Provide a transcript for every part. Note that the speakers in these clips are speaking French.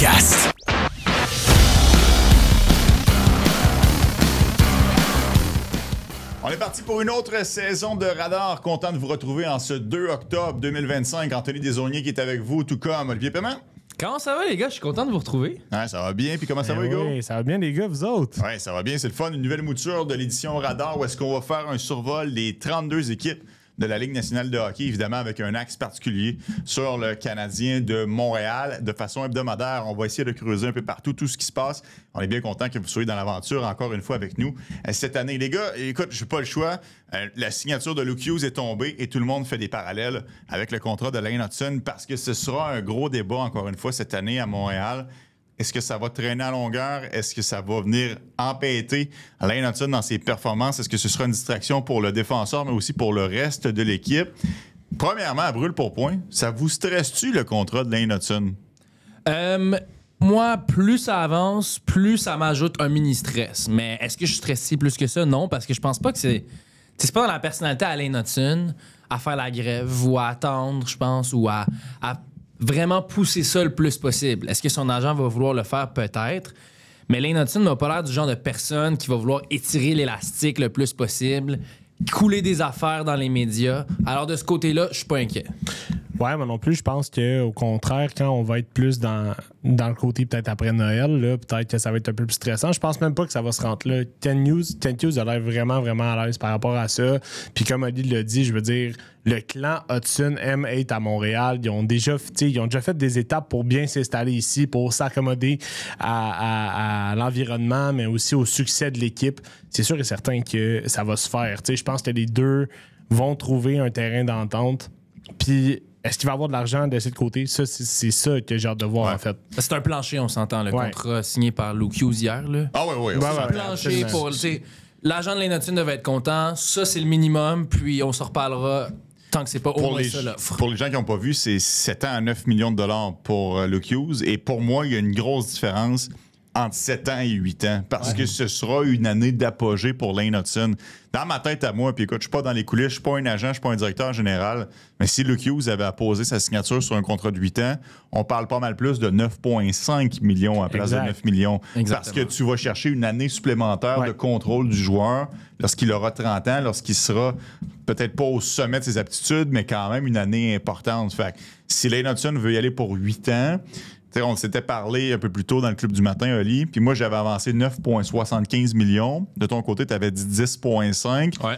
podcast. On est parti pour une autre saison de Radar. Content de vous retrouver en ce 2 octobre 2025. Anthony Desaulniers qui est avec vous, tout comme Olivier Paiement. Comment ça va, les gars? Je suis content de vous retrouver. Ouais, ça va bien. Puis comment ça va, Oui, Hugo? ça va bien, les gars, vous autres? Ouais, ça va bien. C'est le fun. Une nouvelle mouture de l'édition Radar où est-ce qu'on va faire un survol des 32 équipes de la Ligue nationale de hockey, évidemment avec un axe particulier sur le Canadien de Montréal. De façon hebdomadaire, on va essayer de creuser un peu partout tout ce qui se passe. On est bien content que vous soyez dans l'aventure encore une fois avec nous cette année. Les gars, écoute, je n'ai pas le choix. La signature de Luke Hughes est tombée et tout le monde fait des parallèles avec le contrat de Lane Hutson parce que ce sera un gros débat encore une fois cette année à Montréal. Est-ce que ça va traîner à longueur? Est-ce que ça va venir empêter Lane Hutson dans ses performances? Est-ce que ce sera une distraction pour le défenseur, mais aussi pour le reste de l'équipe? Premièrement, à brûle pour point, ça vous stresse-tu le contrat de Lane Hutson? Moi, plus ça avance, plus ça m'ajoute un mini-stress. Mais est-ce que je suis stressé plus que ça? Non, parce que je pense pas que c'est pas dans la personnalité à Lane Hutson à faire la grève ou à attendre, je pense, ou à vraiment pousser ça le plus possible. Est-ce que son agent va vouloir le faire? Peut-être. Mais Lane Hutson n'a pas l'air du genre de personne qui va vouloir étirer l'élastique le plus possible, couler des affaires dans les médias. Alors, de ce côté-là, je suis pas inquiet. Ouais, moi non plus, je pense qu'au contraire, quand on va être plus dans le côté peut-être après Noël, là, peut-être que ça va être un peu plus stressant. Je pense même pas que ça va se rentrer là. Ken Hughes a l'air vraiment, vraiment à l'aise par rapport à ça. Puis comme Oli l'a dit, je veux dire, le clan Hutson aime être à Montréal. Ils ont déjà fait des étapes pour bien s'installer ici, pour s'accommoder à l'environnement, mais aussi au succès de l'équipe. C'est sûr et certain que ça va se faire. Je pense que les deux vont trouver un terrain d'entente. Puis est-ce qu'il va y avoir de l'argent de ce côté? Ça, c'est ça que j'ai hâte de voir, en fait. C'est un plancher, on s'entend, le contrat signé par Luke Hughes hier. Là. Ah oui. C'est un plancher pour... L'agent de Lane Hutson devait être content. Ça, c'est le minimum. Puis on s'en reparlera tant que c'est pas au moins ça l'offre. Pour les gens qui n'ont pas vu, c'est 7 ans à 9 millions de dollars pour Luke Hughes. Et pour moi, il y a une grosse différence entre 7 ans et 8 ans, parce que ce sera une année d'apogée pour Lane Hutson. Dans ma tête à moi, puis écoute, je suis pas dans les coulisses, je suis pas un agent, je suis pas un directeur général, mais si Luke Hughes avait apposé sa signature sur un contrat de 8 ans, on parle pas mal plus de 9,5 millions à la place de 9 millions. Exactement. Parce que tu vas chercher une année supplémentaire de contrôle du joueur lorsqu'il aura 30 ans, lorsqu'il sera peut-être pas au sommet de ses aptitudes, mais quand même une année importante. Fait que si Lane Hutson veut y aller pour 8 ans, t'sais, on s'était parlé un peu plus tôt dans le club du matin, Oli, puis moi, j'avais avancé 9,75 millions. De ton côté, tu avais dit 10,5. Ouais.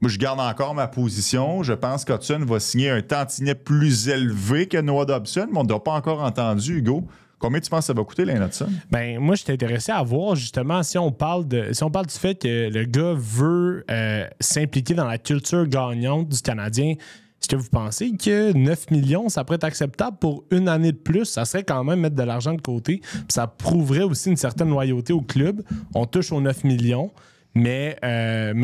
Moi, je garde encore ma position. Je pense qu'Hutson va signer un tantinet plus élevé que Noah Dobson, mais on ne l'a pas encore entendu, Hugo. Combien tu penses que ça va coûter, Lane Hutson? Ben, moi, je suis intéressé à voir, justement, si on parle du fait que le gars veut s'impliquer dans la culture gagnante du Canadien. Est-ce que vous pensez que 9 millions, ça pourrait être acceptable pour une année de plus? Ça serait quand même mettre de l'argent de côté. Puis ça prouverait aussi une certaine loyauté au club. On touche aux 9 millions, mais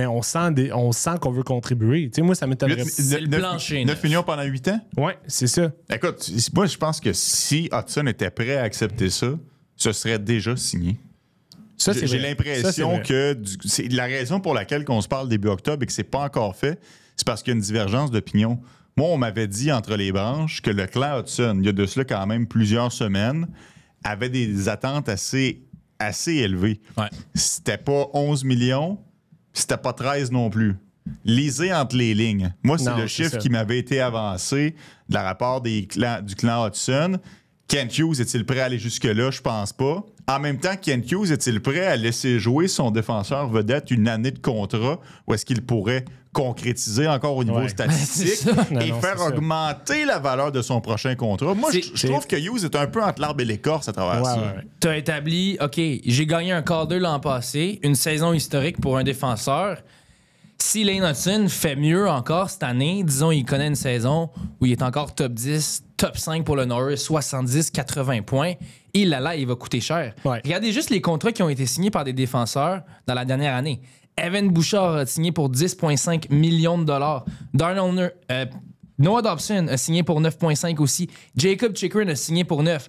on sent qu'on veut contribuer. T'sais, moi, ça m'étonnerait. C'est le plancher. 9 millions pendant 8 ans? Oui, c'est ça. Écoute, moi, je pense que si Hutson était prêt à accepter ça, ce serait déjà signé. Ça, c'est J'ai vrai. l'impression que c'est la raison pour laquelle on se parle début octobre et que c'est pas encore fait, c'est parce qu'il y a une divergence d'opinion. Moi, on m'avait dit entre les branches que le clan Hutson, il y a de cela quand même plusieurs semaines, avait des attentes assez élevées. Ouais. C'était pas 11 millions, c'était pas 13 non plus. Lisez entre les lignes. Moi, c'est le chiffre qui m'avait été avancé de la rapport du clan Hutson. Kent Hughes est-il prêt à aller jusque-là? Je pense pas. En même temps, Kent Hughes est-il prêt à laisser jouer son défenseur vedette une année de contrat ou est-ce qu'il pourrait concrétiser encore au niveau statistique et faire augmenter la valeur de son prochain contrat? Moi, je trouve que Hughes est un peu entre l'arbre et l'écorce à travers ça. Ouais. Tu as établi, OK, j'ai gagné un quart d'heure l'an passé, une saison historique pour un défenseur. Si Lane Hutson fait mieux encore cette année, disons, il connaît une saison où il est encore top 10, top 5 pour le Norris, 70-80 points, il va coûter cher. Ouais. Regardez juste les contrats qui ont été signés par des défenseurs dans la dernière année. Evan Bouchard a signé pour 10,5 millions de dollars. Noah Dobson a signé pour 9,5 aussi. Jacob Chychrun a signé pour 9.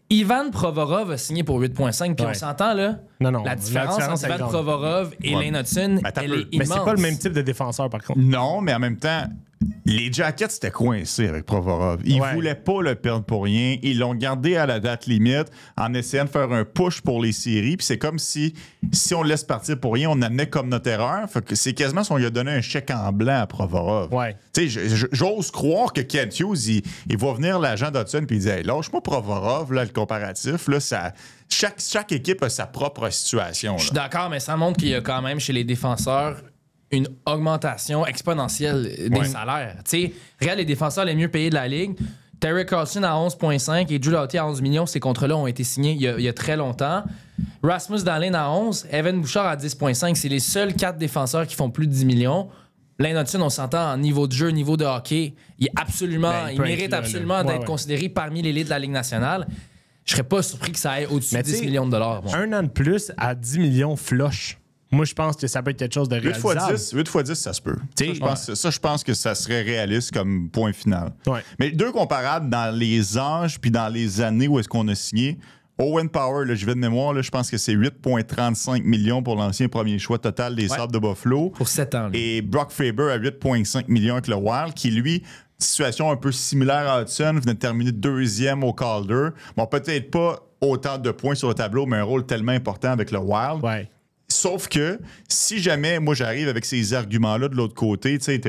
Ivan Provorov a signé pour 8,5. Puis on s'entend, là? Non. La différence entre Ivan Provorov et Lane Hutson, elle est immense. Mais c'est pas le même type de défenseur, par contre. Non, mais en même temps, Les Jackets étaient coincés avec Provorov. Ils voulaient pas le perdre pour rien. Ils l'ont gardé à la date limite en essayant de faire un push pour les séries. Puis c'est comme si on le laisse partir pour rien, on amenait comme notre erreur. Fait que c'est quasiment si on lui a donné un chèque en blanc à Provorov. Ouais. Tu sais, j'ose croire que Kent Hughes, il va venir l'agent d'Hudson puis il dit hey, lâche-moi Provorov, là, le comparatif. Là, chaque équipe a sa propre situation. Je suis d'accord, mais ça montre qu'il y a quand même chez les défenseurs une augmentation exponentielle des salaires. Tu sais, regarde les défenseurs les mieux payés de la ligue. Terry Carlson à 11,5 et Drew Doughty à 11 millions. Ces contrats-là ont été signés il y a très longtemps. Rasmus Dahlin à 11, Evan Bouchard à 10,5. C'est les seuls 4 défenseurs qui font plus de 10 millions. Lane Hudson, on s'entend en niveau de jeu, niveau de hockey. Il mérite absolument d'être considéré parmi l'élite de la Ligue nationale. Je serais pas surpris que ça aille au-dessus de 10 millions de dollars. Bon. Un an de plus à 10 millions flush. Moi, je pense que ça peut être quelque chose de réalisable. 8 x 10, ça se peut. Je pense que ça serait réaliste comme point final. Ouais. Mais deux comparables dans les âges puis dans les années où est-ce qu'on a signé. Owen Power, là, je vais de mémoire, là, je pense que c'est 8,35 millions pour l'ancien premier choix total des Sabres de Buffalo. Pour 7 ans. Là. Et Brock Faber à 8,5 millions avec le Wild, qui lui, situation un peu similaire à Hudson, venait de terminer 2e au Calder. Bon, peut-être pas autant de points sur le tableau, mais un rôle tellement important avec le Wild. Ouais. Sauf que si jamais moi j'arrive avec ces arguments-là de l'autre côté, tu sais,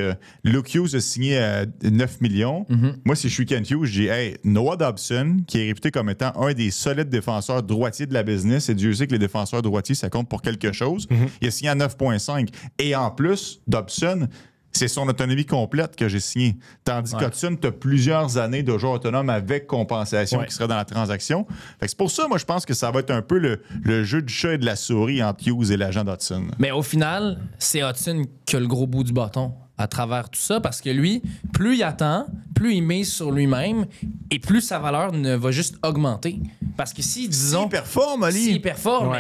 Luke Hughes a signé à 9 millions. Moi, si je suis Kent Hughes, je dis hey, Noah Dobson, qui est réputé comme étant un des solides défenseurs droitiers de la business, et Dieu sait que les défenseurs droitiers, ça compte pour quelque chose. Il a signé à 9,5. Et en plus, Dobson, c'est son autonomie complète que j'ai signé. Tandis qu'Hudson, tu as plusieurs années de joueur autonome avec compensation qui serait dans la transaction. Fait que c'est pour ça, moi, je pense que ça va être un peu le jeu du chat et de la souris entre Hughes et l'agent d'Hudson. Mais au final, c'est Hudson qui a le gros bout du bâton à travers tout ça parce que lui, plus il attend, plus il mise sur lui-même et plus sa valeur ne va juste augmenter. Parce que si, disons... S'il performe, Ali. S'il performe,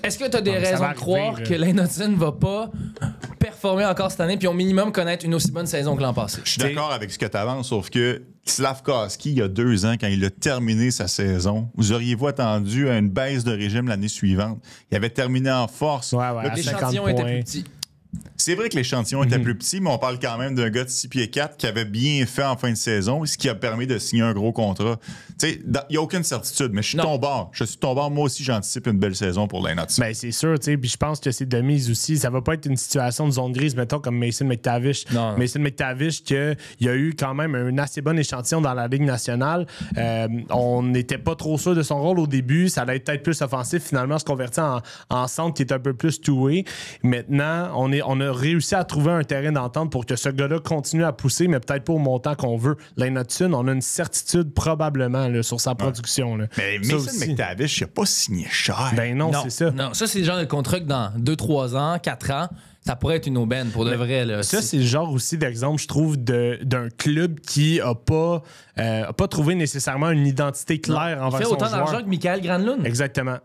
est-ce que tu as des raisons de croire que Lane Hudson ne va pas performer encore cette année puis au minimum connaître une aussi bonne saison que l'an passé? Je suis d'accord avec ce que tu avances, sauf que Slavkovski, il y a 2 ans, quand il a terminé sa saison, vous auriez-vous attendu à une baisse de régime l'année suivante? Il avait terminé en force. L'échantillon était plus petit. C'est vrai que l'échantillon était plus petit, mais on parle quand même d'un gars de 6 pieds 4 qui avait bien fait en fin de saison, ce qui a permis de signer un gros contrat. Tu sais, il n'y a aucune certitude, mais je suis ton bord. Je suis ton bord. Moi aussi, j'anticipe une belle saison pour Lane Hudson. Ben, c'est sûr, tu sais. Puis je pense que c'est de mise aussi. Ça va pas être une situation de zone grise, mettons, comme Mason McTavish. Non. Mason McTavish, il y a eu quand même un assez bon échantillon dans la Ligue nationale. On n'était pas trop sûr de son rôle au début. Ça allait être peut-être plus offensif. Finalement, se convertit en centre qui est un peu plus two-way. Maintenant, on a réussi à trouver un terrain d'entente pour que ce gars-là continue à pousser, mais peut-être pas au montant qu'on veut. Lane Hudson, on a une certitude probablement là, sur sa production. Là. Mais Mason McTavish, il n'a pas signé cher. Ben non, c'est ça. Non, ça, c'est le genre de contrat que dans 2-3 ans, 4 ans, ça pourrait être une aubaine pour de vrai. Là. Ça, c'est le genre aussi d'exemple, je trouve, d'un club qui a pas trouvé nécessairement une identité claire envers son joueur. Il fait autant d'argent que Michael Granlund. Exactement.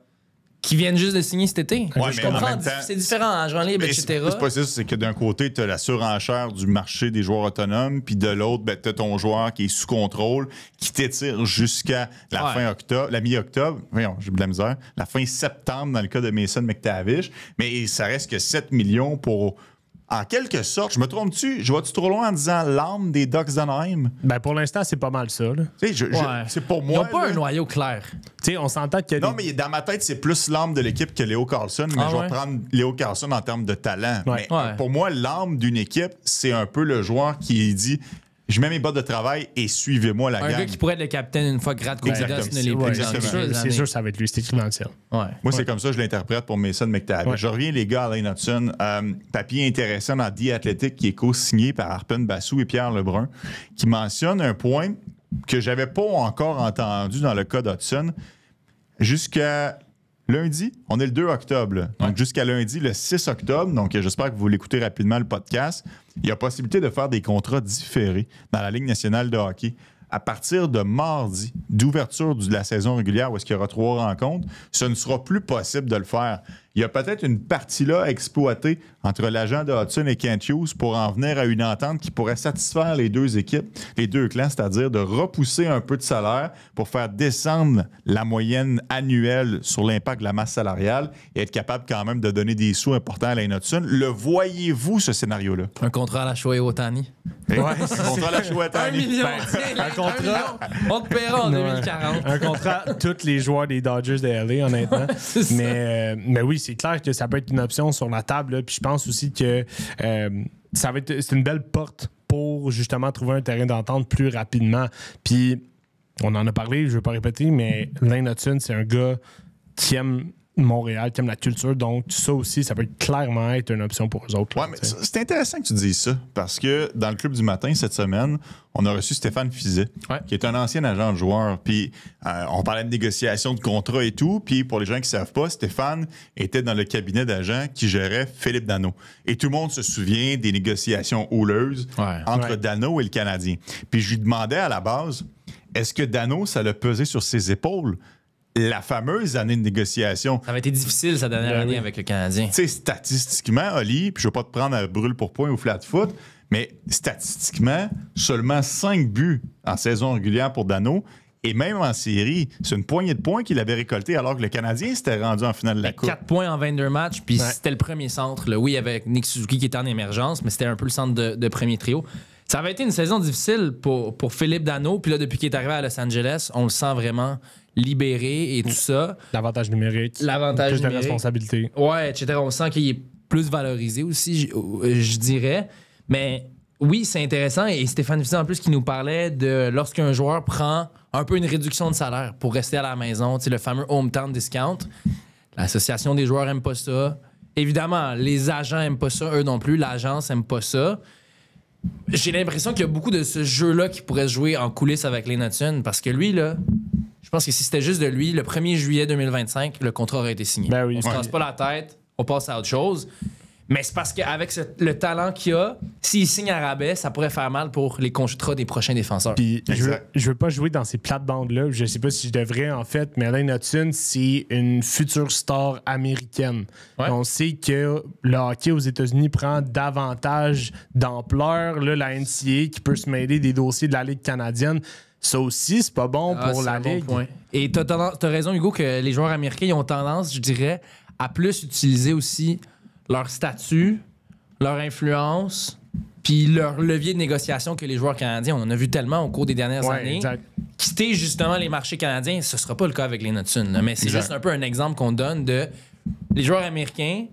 Qui viennent juste de signer cet été. Ouais, je mais comprends, en même temps, c'est différent, agent libre, etc. C'est pas ça, c'est que d'un côté, tu as la surenchère du marché des joueurs autonomes, puis de l'autre, ben, tu as ton joueur qui est sous contrôle, qui t'étire jusqu'à la fin octobre, la mi-octobre, voyons, j'ai de la misère, la fin septembre dans le cas de Mason McTavish, mais ça reste que 7 millions pour... En quelque sorte, je me trompe-tu? Je vais-tu trop loin en disant l'âme des Ducks d'Anaheim? Ben pour l'instant, c'est pas mal ça. Là. C'est pour moi. Ils n'ont pas un noyau clair. T'sais, on s'entend qu'il y a Non, mais dans ma tête, c'est plus l'âme de l'équipe que Léo Carlson. Mais je vais prendre Léo Carlson en termes de talent. Mais pour moi, l'âme d'une équipe, c'est un peu le joueur qui dit... Je mets mes bottes de travail et suivez-moi la gang. Un gars qui pourrait être le capitaine une fois que Radko Gudas ne l'est plus. C'est sûr, ça va être lui, c'est écrit dans le ciel. Moi, c'est comme ça que je l'interprète pour Mason McTavish. Je reviens, les gars, à Lane Hudson. Papier intéressant dans The Athletic qui est co-signé par Arpen Bassou et Pierre Lebrun, qui mentionne un point que j'avais pas encore entendu dans le cas d'Hudson. Jusqu'à lundi, on est le 2 octobre. Là. Donc, jusqu'à lundi, le 6 octobre, donc j'espère que vous l'écoutez rapidement, le podcast, il y a possibilité de faire des contrats différés dans la Ligue nationale de hockey. À partir de mardi, d'ouverture de la saison régulière où est-ce qu'il y aura 3 rencontres, ce ne sera plus possible de le faire. il y a peut-être une partie là à exploiter entre l'agent de Hudson et Kent Hughes pour en venir à une entente qui pourrait satisfaire les deux équipes, les deux clans, c'est-à-dire de repousser un peu de salaire pour faire descendre la moyenne annuelle sur l'impact de la masse salariale et être capable quand même de donner des sous importants à Lane Hudson. Le voyez-vous, ce scénario-là? Un contrat à la Shohei Ohtani. Ouais, un contrat à la Shohei Ohtani. 1 million, un contrat. 1 million. On te paiera en 2040. Un contrat, tous les joueurs des Dodgers de LA, honnêtement. Mais oui, c'est clair que ça peut être une option sur la table. Là. Puis je pense aussi que c'est une belle porte pour justement trouver un terrain d'entente plus rapidement. Puis on en a parlé, je ne veux pas répéter, mais Lane Hudson, c'est un gars qui aime Montréal, qui aime la culture. Donc, ça aussi, ça peut clairement être une option pour eux autres. Oui, mais c'est intéressant que tu dises ça, parce que dans le Club du matin, cette semaine, on a reçu Stéphane Fizet, qui est un ancien agent de joueur. Puis, on parlait de négociation de contrat et tout. Puis, pour les gens qui ne savent pas, Stéphane était dans le cabinet d'agents qui gérait Philippe Danault. Et tout le monde se souvient des négociations houleuses entre Danault et le Canadien. Puis, je lui demandais à la base, est-ce que Danault, ça l'a pesé sur ses épaules? La fameuse année de négociation. Ça avait été difficile, sa dernière année avec le Canadien. Tu sais, statistiquement, Oli, puis je ne veux pas te prendre à brûle pour point ou flat foot, mais statistiquement, seulement 5 buts en saison régulière pour Danault. Et même en série, c'est une poignée de points qu'il avait récolté alors que le Canadien s'était rendu en finale de la Coupe. 4 points en 22 matchs, puis c'était le premier centre. Là. Oui, avec Nick Suzuki qui était en émergence, mais c'était un peu le centre de premier trio. Ça avait été une saison difficile pour Philippe Danault. Puis là, depuis qu'il est arrivé à Los Angeles, on le sent vraiment libéré et tout ça. L'avantage numérique. Plus de responsabilité. Ouais, etc. On sent qu'il est plus valorisé aussi, je dirais. Mais oui, c'est intéressant. Et Stéphane Fizet, en plus, qui nous parlait de lorsqu'un joueur prend un peu une réduction de salaire pour rester à la maison, le fameux hometown discount. L'association des joueurs n'aime pas ça. Évidemment, les agents n'aiment pas ça, eux non plus. L'agence n'aime pas ça. J'ai l'impression qu'il y a beaucoup de ce jeu-là qui pourrait se jouer en coulisses avec Lane Hudson parce que lui, là, je pense que si c'était juste de lui, le 1er juillet 2025, le contrat aurait été signé. Ben oui. On se casse pas la tête, on passe à autre chose. Mais c'est parce qu'avec le talent qu'il a, s'il signe à rabais, ça pourrait faire mal pour les contrats des prochains défenseurs. Puis je veux pas jouer dans ces plates-bandes-là. Je sais pas si je devrais, en fait, mais Lane Hudson, c'est une future star américaine. Ouais. On sait que le hockey aux États-Unis prend davantage d'ampleur. Là, la NCAA qui peut se mêler des dossiers de la Ligue canadienne. Ça aussi, c'est pas bon pour la Ligue. Bon point. Et t'as raison, Hugo, que les joueurs américains ils ont tendance, je dirais, à plus utiliser aussi leur statut, leur influence, puis leur levier de négociation que les joueurs canadiens. On en a vu tellement au cours des dernières années. Exact. Quitter justement les marchés canadiens, ce sera pas le cas avec Lane Hudson. Là, mais c'est juste un peu un exemple qu'on donne de... Les joueurs américains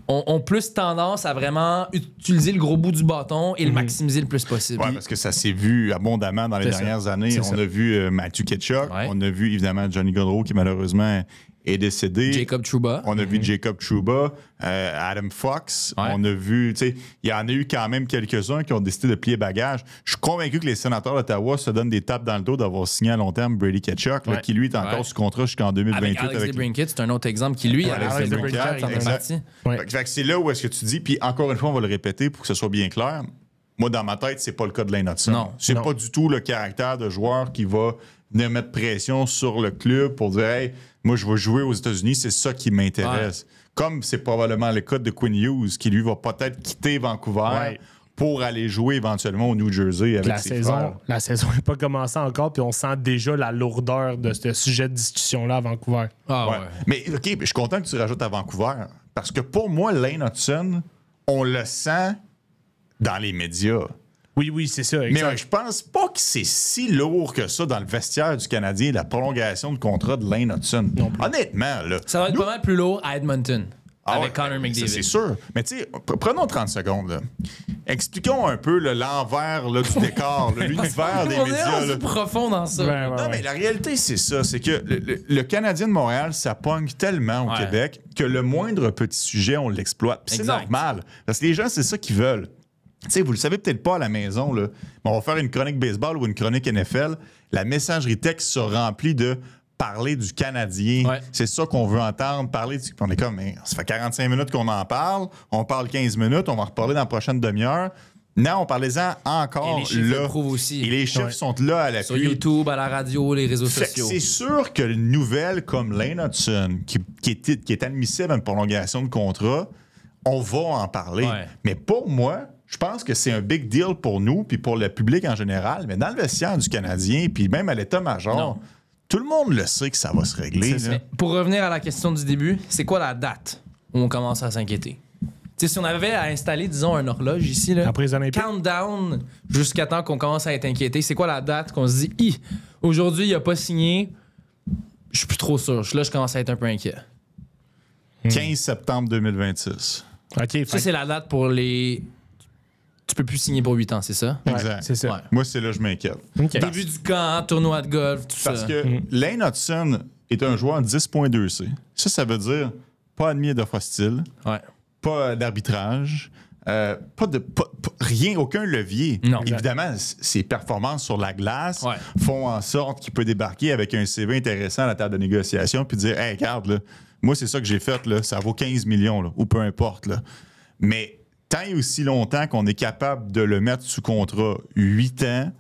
ont plus tendance à vraiment utiliser le gros bout du bâton et le maximiser le plus possible. Oui, parce que ça s'est vu abondamment dans les dernières années. On a vu Matthew Tkachuk, on a vu évidemment Johnny Gaudreau qui malheureusement est décédé. Jacob Trouba. On a vu Jacob Trouba, Adam Fox. On a vu, tu sais, il y en a eu quand même quelques-uns qui ont décidé de plier bagage. Je suis convaincu que les sénateurs d'Ottawa se donnent des tapes dans le dos d'avoir signé à long terme Brady Tkachuk, qui lui est encore sous contrat jusqu'en 2028. Avec Alex DeBrincat, c'est un autre exemple qui, lui, Alex DeBrincat, il est parti. Fait que c'est là où est-ce que tu dis, puis encore une fois, on va le répéter pour que ce soit bien clair. Moi, dans ma tête, c'est pas le cas de Lane Hudson. Non. C'est pas du tout le caractère de joueur qui va venir mettre pression sur le club pour dire « Hey, moi, je vais jouer aux États-Unis, c'est ça qui m'intéresse. » Comme c'est probablement le cas de Quinn Hughes, qui lui va peut-être quitter Vancouver pour aller jouer éventuellement au New Jersey avec ses frères. La saison n'est pas commencée encore, puis on sent déjà la lourdeur de ce sujet de discussion-là à Vancouver. Mais OK, je suis content que tu rajoutes à Vancouver, parce que pour moi, Lane Hudson, on le sent dans les médias. Oui, c'est ça. Exact. Mais je pense pas que c'est si lourd que ça dans le vestiaire du Canadien, la prolongation de contrat de Lane Hudson. Honnêtement, là. Ça va être pas mal plus lourd à Edmonton. Avec Connor McDavid. C'est sûr. Mais tu sais, prenons 30 secondes. Là. Expliquons un peu l'envers là, du décor, l'univers des médias. On est profond dans ça. Non, mais la réalité, c'est ça. C'est que le Canadien de Montréal, ça pogne tellement au Québec que le moindre petit sujet, on l'exploite. Puis c'est normal. Parce que les gens, c'est ça qu'ils veulent. Tu sais, vous le savez peut-être pas à la maison, là, mais on va faire une chronique baseball ou une chronique NFL. La messagerie texte se remplit de parler du Canadien. C'est ça qu'on veut entendre. Parler du... On est comme, mais ça fait 45 minutes qu'on en parle. On parle 15 minutes. On va en reparler dans la prochaine demi-heure. Non, parlez-en encore Et les chiffres là. le prouvent aussi. Et les chiffres sont là à l'appui. Sur YouTube, à la radio, les réseaux Fait que sociaux. c'est sûr que une nouvelle comme Lane Hudson, qui est admissible à une prolongation de contrat, on va en parler. Ouais. Mais pour moi, je pense que c'est un big deal pour nous puis pour le public en général. Mais dans le vestiaire du Canadien, puis même à l'état-major, Non. tout le monde le sait que ça va se régler. là. Mais pour revenir à la question du début, c'est quoi la date où on commence à s'inquiéter? T'sais, si on avait à installer, disons, un horloge ici, là, Après les Olympiques. countdown jusqu'à temps qu'on commence à être inquiété, c'est quoi la date qu'on se dit, aujourd'hui, il a pas signé, je suis plus trop sûr. Là, je commence à être un peu inquiet. 15 septembre 2026. OK, fait Ça, c'est la date pour les. Tu peux plus signer pour 8 ans, c'est ça? ouais, Exact. c'est ça. Ouais. Moi, c'est là que je m'inquiète. OK. Début du camp, tournoi de golf, tout Parce ça. que Lane Hudson est un joueur 10.2C. Ça veut dire pas admis d'offre hostile, Ouais. pas d'arbitrage, rien, aucun levier. Non. Évidemment, ses performances sur la glace Ouais. font en sorte qu'il peut débarquer avec un CV intéressant à la table de négociation puis dire hey, regarde, là, moi, c'est ça que j'ai fait, là, ça vaut 15 millions, là, ou peu importe. Là. Mais tant et aussi longtemps qu'on est capable de le mettre sous contrat 8 ans,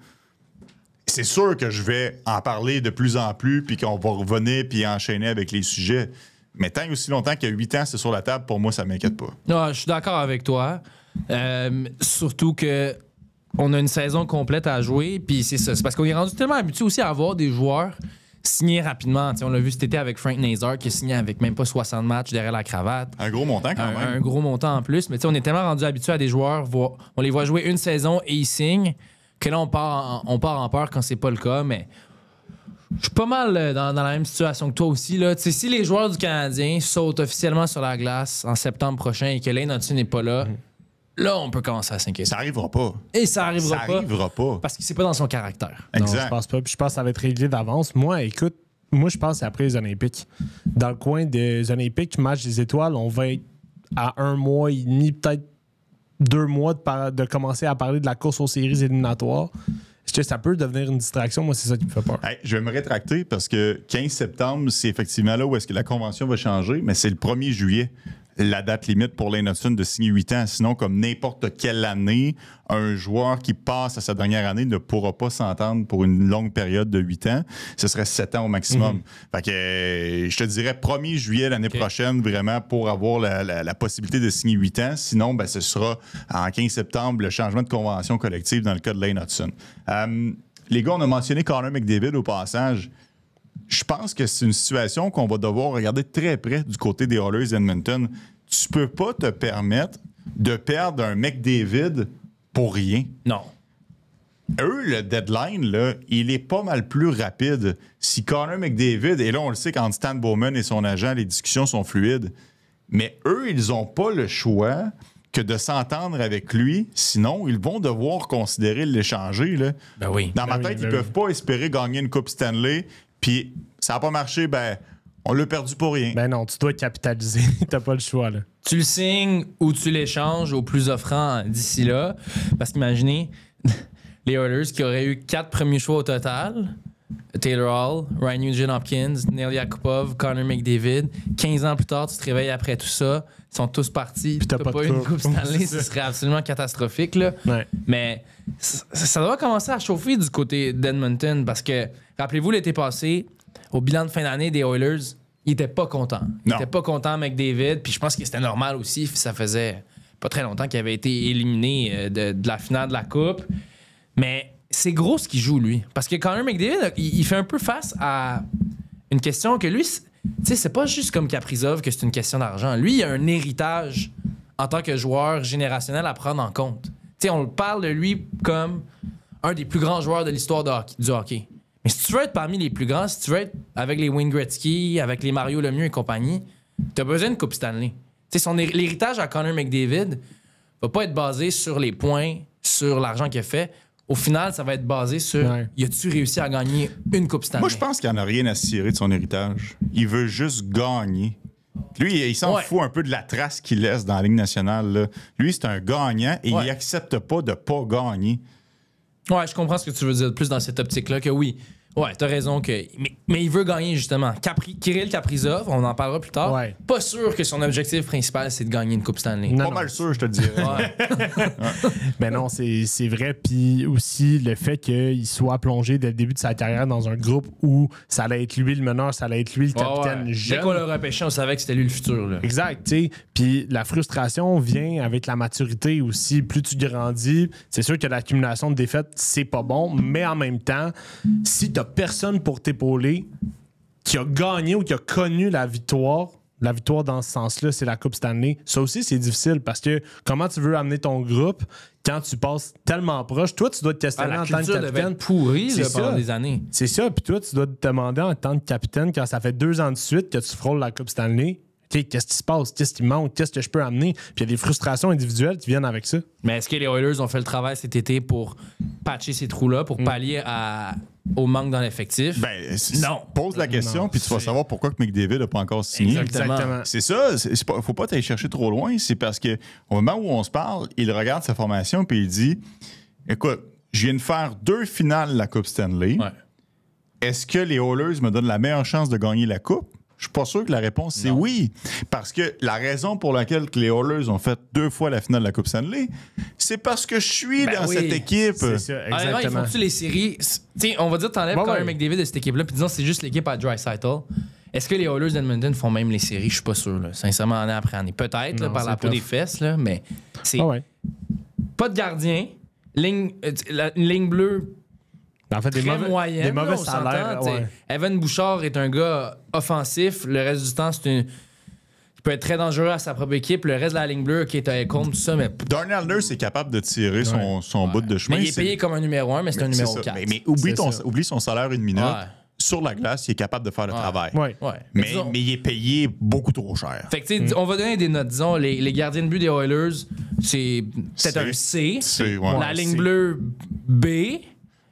c'est sûr que je vais en parler de plus en plus puis qu'on va revenir puis enchaîner avec les sujets. Mais tant et aussi longtemps qu'il y a 8 ans, c'est sur la table, pour moi, ça m'inquiète pas. Non, je suis d'accord avec toi. Surtout que on a une saison complète à jouer, puis c'est ça. C'est parce qu'on est rendu tellement habitué aussi à avoir des joueurs signés rapidement. T'sais, on l'a vu cet été avec Frank Nazar qui a signé avec même pas 60 matchs derrière la cravate. Un gros montant quand même. Un gros montant en plus. Mais on est tellement rendu habitué à des joueurs, on les voit jouer une saison et ils signent, que là, on part en peur quand c'est pas le cas. Mais je suis pas mal dans la même situation que toi aussi. Là. Si les joueurs du Canadien sautent officiellement sur la glace en septembre prochain et que Lane Hudson n'est pas là, là, on peut commencer à s'inquiéter. Ça arrivera pas. Et ça arrivera Ça pas. arrivera pas. Parce que c'est pas dans son caractère. Non, Exact. je pense pas. Puis je pense que ça va être réglé d'avance. Moi, écoute, moi, je pense que c'est après les Olympiques. Dans le coin des Olympiques, match des étoiles, on va être à 1 mois et demi, peut-être 2 mois de commencer à parler de la course aux séries éliminatoires. Est-ce que ça peut devenir une distraction? Moi, c'est ça qui me fait peur. Hey, je vais me rétracter parce que 15 septembre, c'est effectivement là où est-ce que la convention va changer, mais c'est le 1er juillet. La date limite pour Lane Hudson de signer 8 ans. Sinon, comme n'importe quelle année, un joueur qui passe à sa dernière année ne pourra pas s'entendre pour une longue période de 8 ans. Ce serait 7 ans au maximum. Fait que je te dirais 1er juillet l'année prochaine, vraiment, pour avoir la possibilité de signer 8 ans. Sinon, ben, ce sera en 15 septembre le changement de convention collective dans le cas de Lane Hudson. Les gars, on a mentionné Connor McDavid au passage. Je pense que c'est une situation qu'on va devoir regarder très près du côté des Oilers d'Edmonton. Tu peux pas te permettre de perdre un McDavid pour rien. Non. Eux, le deadline, là, il est pas mal plus rapide. Si Connor McDavid, et là, on le sait qu'entre Stan Bowman et son agent, les discussions sont fluides, mais eux, ils n'ont pas le choix que de s'entendre avec lui. Sinon, ils vont devoir considérer l'échanger. Là. Ben oui. Dans ma Ben oui, tête, ben ils peuvent pas espérer gagner une Coupe Stanley, puis ça n'a pas marché, ben, on l'a perdu pour rien. Ben non, tu dois capitaliser. T'as pas le choix, là. Tu le signes ou tu l'échanges au plus offrant d'ici là. Parce qu'imaginez les Oilers qui auraient eu 4 premiers choix au total. Taylor Hall, Ryan Nugent-Hopkins, Neil Yakupov, Connor McDavid. 15 ans plus tard, tu te réveilles après tout ça. Ils sont tous partis. Puis t'as pas de eu une coupe. Coupe Stanley, ce serait absolument catastrophique. Là. Ouais. Mais ça doit commencer à chauffer du côté d'Edmonton parce que, rappelez-vous, l'été passé, au bilan de fin d'année des Oilers, ils n'étaient pas contents. Ils Non. n'étaient pas contents, McDavid. Puis je pense que c'était normal aussi. Ça faisait pas très longtemps qu'il avait été éliminé de la finale de la Coupe. Mais c'est gros ce qu'il joue, lui. Parce que Connor McDavid, il fait un peu face à une question que lui, tu sais, c'est pas juste comme Kaprizov que c'est une question d'argent. Lui, il a un héritage en tant que joueur générationnel à prendre en compte. Tu sais, on parle de lui comme un des plus grands joueurs de l'histoire du hockey. Mais si tu veux être parmi les plus grands, si tu veux être avec les Wayne Gretzky, avec les Mario Lemieux et compagnie, t'as besoin de Coupe Stanley. Tu sais, l'héritage à Connor McDavid va pas être basé sur les points, sur l'argent qu'il a fait. Au final, ça va être basé sur y a-tu réussi à gagner une Coupe Stanley? Moi, je pense qu'il n'en a rien à se tirer de son héritage. Il veut juste gagner. Lui, il s'en fout un peu de la trace qu'il laisse dans la Ligue nationale. Là. Lui, c'est un gagnant et il n'accepte pas de pas gagner. Ouais, je comprends ce que tu veux dire, plus dans cette optique-là, que oui, Ouais, t'as raison que. Mais il veut gagner, justement. Kirill Kaprizov, on en parlera plus tard. Ouais. Pas sûr que son objectif principal, c'est de gagner une Coupe Stanley. Non, Pas mal sûr, je te le dirais. Ouais. Ben non, c'est vrai. Puis aussi, le fait qu'il soit plongé dès le début de sa carrière dans un groupe où ça allait être lui le meneur, ça allait être lui le capitaine Ouais. Dès jeune. qu'on l'a repêché, on savait que c'était lui le futur. Là. Exact, tu sais. Puis la frustration vient avec la maturité aussi. Plus tu grandis, c'est sûr que l'accumulation de défaites, c'est pas bon, mais en même temps, si t'as personne pour t'épauler qui a gagné ou qui a connu la victoire dans ce sens-là, c'est la Coupe Stanley. Ça aussi, c'est difficile parce que comment tu veux amener ton groupe quand tu passes tellement proche? Toi, tu dois te questionner La en tant que culture devait capitaine. être pourrie C'est là, pendant ça. des années. C'est ça. Puis toi, tu dois te demander en tant que capitaine, quand ça fait 2 ans de suite que tu frôles la Coupe Stanley, qu'est-ce qui se passe? Qu'est-ce qui manque? Qu'est-ce que je peux amener? Puis il y a des frustrations individuelles qui viennent avec ça. Mais est-ce que les Oilers ont fait le travail cet été pour patcher ces trous-là, pour pallier au manque dans l'effectif? Ben, Non. Pose la question, Non, puis tu vas savoir pourquoi que McDavid n'a pas encore signé. Exactement. C'est ça, faut pas t'aller chercher trop loin. C'est parce que au moment où on se parle, il regarde sa formation puis il dit écoute, je viens de faire 2 finales de la Coupe Stanley. Ouais. Est-ce que les Oilers me donnent la meilleure chance de gagner la Coupe? Je suis pas sûr que la réponse c'est oui. Parce que la raison pour laquelle que les Oilers ont fait 2 fois la finale de la Coupe Stanley, c'est parce que je suis dans oui. cette équipe. C'est ça, Honnêtement, ils exactement. font-tu les séries? T'sais, on va dire, t'enlèves Ouais, Connor ouais. McDavid de cette équipe-là, puis disons, c'est juste l'équipe à Draisaitl. Est-ce que les Oilers d'Edmonton font même les séries? Je suis pas sûr. Là. Sincèrement, année après année. Peut-être, là, Non, par c'est la peau tough. des fesses, là, mais c'est Ah ouais. pas de gardien, une ligne bleue En fait, très moyenne. des mauvais là, on salaires. s'entend, t'sais. Ouais. Evan Bouchard est un gars offensif. Le reste du temps, il peut être très dangereux à sa propre équipe. Le reste de la ligne bleue, qui est à compte, tout ça, mais Darnell Nurse est capable de tirer son bout de chemin. mais il est payé comme un numéro 1, mais c'est un C'est numéro ça. 4. Mais C'est ça. oublie son salaire une minute. Ouais. Sur la glace, il est capable de faire le travail. Ouais. Ouais. Mais disons- il est payé beaucoup trop cher. Fait que, tu sais, on va donner des notes. Disons, les gardiens de but des Oilers, c'est peut-être un C. C'est, ouais. La ligne C. bleue, B.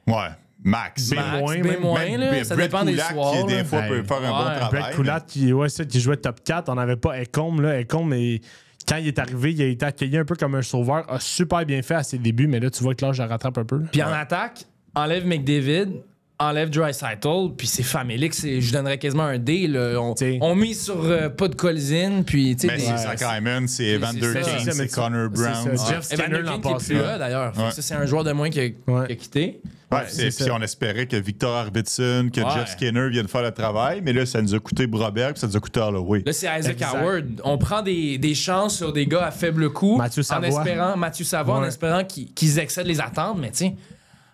Ouais. Max. B-, Max, B-, même. là, ça Brett dépend des Kulak, soirs. qui des là. fois peut Hey. faire un bon Ouais. travail. Brett Kulak, qui jouait top 4, on n'avait pas Ekholm. Là. Ekholm, mais quand il est arrivé, il a été accueilli un peu comme un sauveur. A super bien fait à ses débuts, mais là, tu vois que l'âge, je rattrape un peu. Là. Puis en attaque, enlève McDavid, enlève Draisaitl, puis c'est Family, je donnerais quasiment un D. Là. T'sais. On mise sur pas de collison, puis tu sais. Mais c'est Zach Hyman, c'est Evander c'est ça. Kane, C'est ça, c'est mais Connor c'est Brown. ça. Ouais. Jeff Skinner Evander l'an Kane qui est passé. plus là, d'ailleurs. Fait que Ouais. ça, c'est un joueur de moins qui a quitté. Ouais, c'est puis ça. on espérait que Victor Arvidsson, que Ouais. Jeff Skinner viennent faire le travail, mais là, ça nous a coûté Broberg, puis ça nous a coûté Holloway. Là, c'est Isaac Exact. Howard. On prend des chances sur des gars à faible coût. Mathieu Savoie. Mathieu Savoie, en Ouais. espérant qu'ils excèdent les attentes. Mais tu sais,